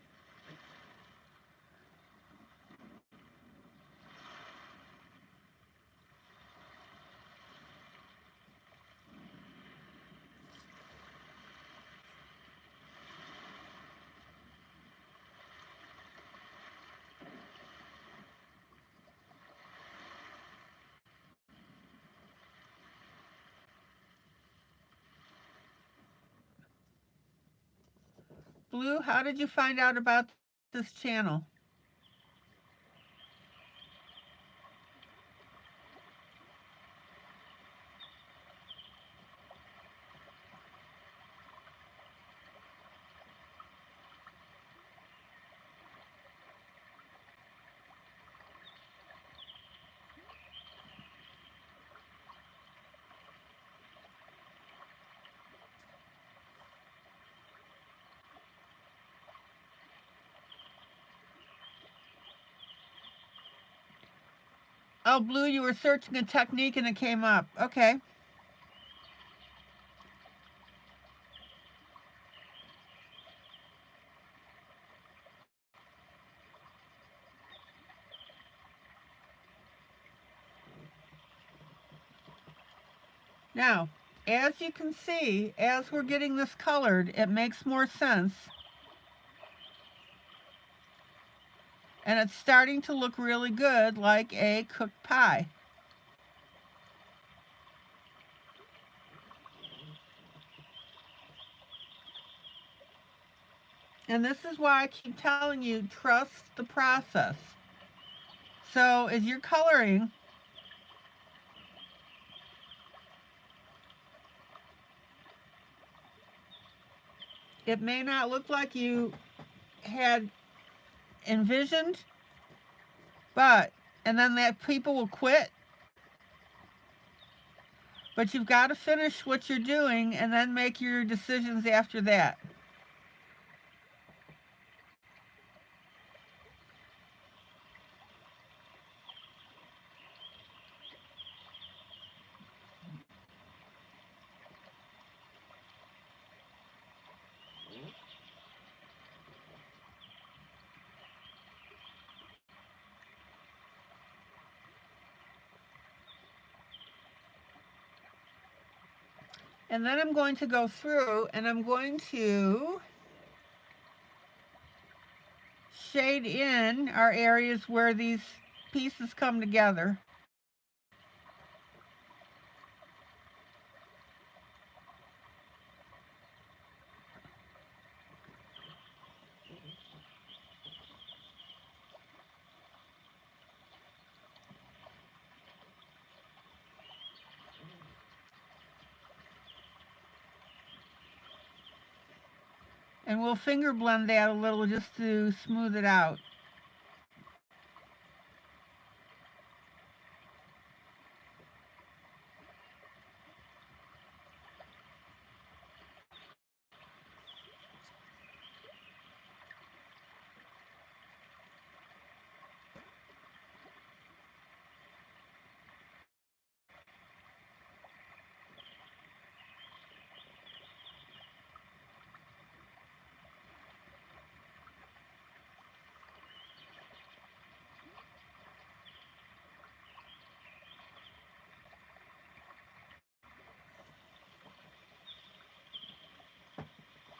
Blue, how did you find out about this channel? Oh, Blue, you were searching a technique and it came up. Okay. Now, as you can see, as we're getting this colored, it makes more sense. And it's starting to look really good, like a cooked pie. And this is why I keep telling you, trust the process. So as you're coloring, It may not look like you had envisioned, and then that people will quit. But you've got to finish what you're doing and then make your decisions after that. And then I'm going to go through and I'm going to shade in our areas where these pieces come together. And we'll finger blend that a little just to smooth it out.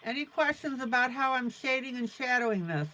Any questions about how I'm shading and shadowing this?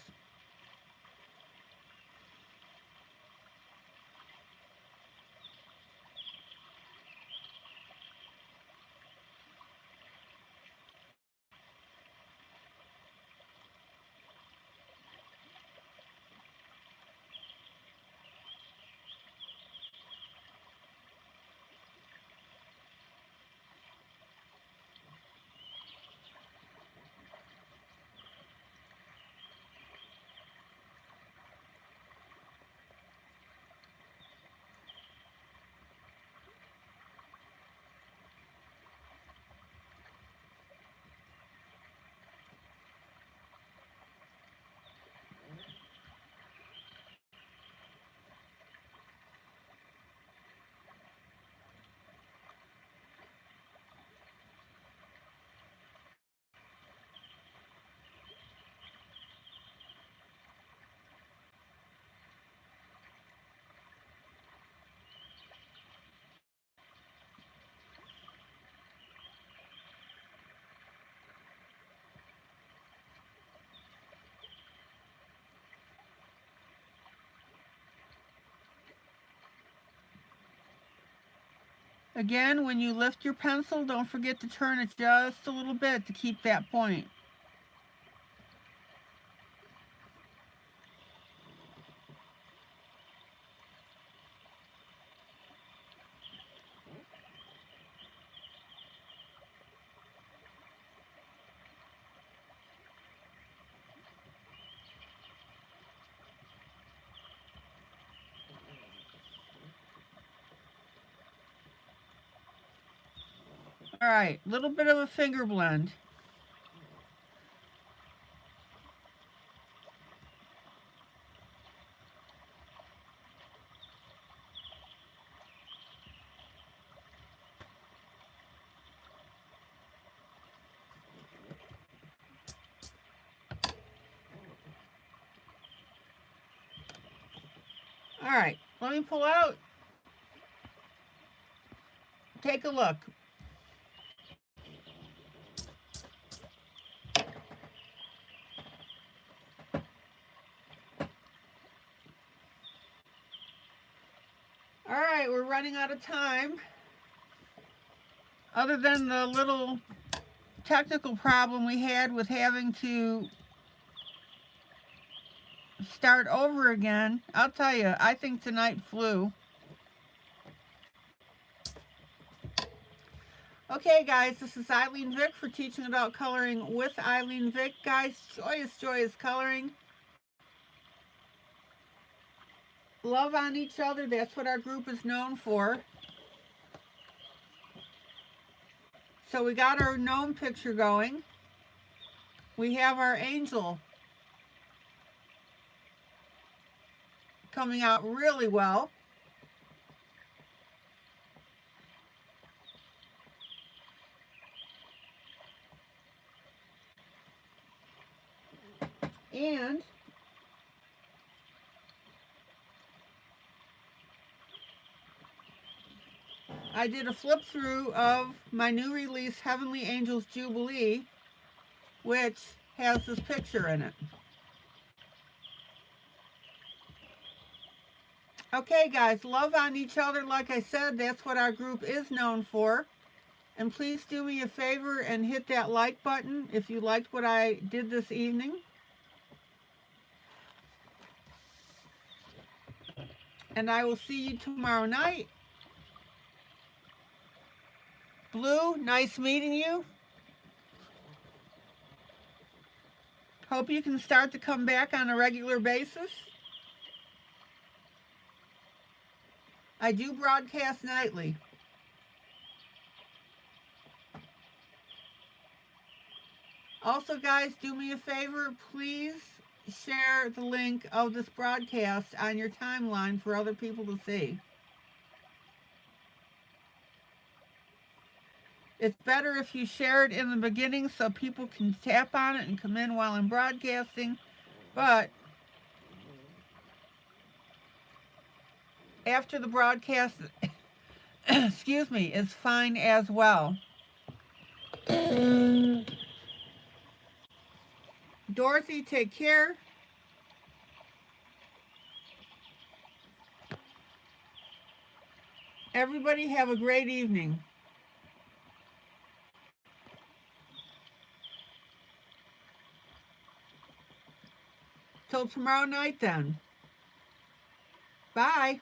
Again, when you lift your pencil, don't forget to turn it just a little bit to keep that point. All right, a little bit of a finger blend. All right, let me pull out. Take a look. All right, we're running out of time. Other than the little technical problem we had with having to start over again, I'll tell you, I think tonight flew. Okay, guys, this is ILene Vick for Teaching Adult Coloring with ILene Vick. Guys, joyous, joyous coloring. Love on each other. That's what our group is known for. So we got our gnome picture going. We have our angel coming out really well. And I did a flip through of my new release, Heavenly Angels Jubilee, which has this picture in it. Okay, guys, love on each other. Like I said, that's what our group is known for. And please do me a favor and hit that like button if you liked what I did this evening. And I will see you tomorrow night. Blue, nice meeting you. Hope you can start to come back on a regular basis. I do broadcast nightly. Also, guys, do me a favor, please share the link of this broadcast on your timeline for other people to see. It's better if you share it in the beginning so people can tap on it and come in while I'm broadcasting, but after the broadcast, excuse me, is fine as well. Dorothy, take care. Everybody have a great evening. Till tomorrow night then. Bye.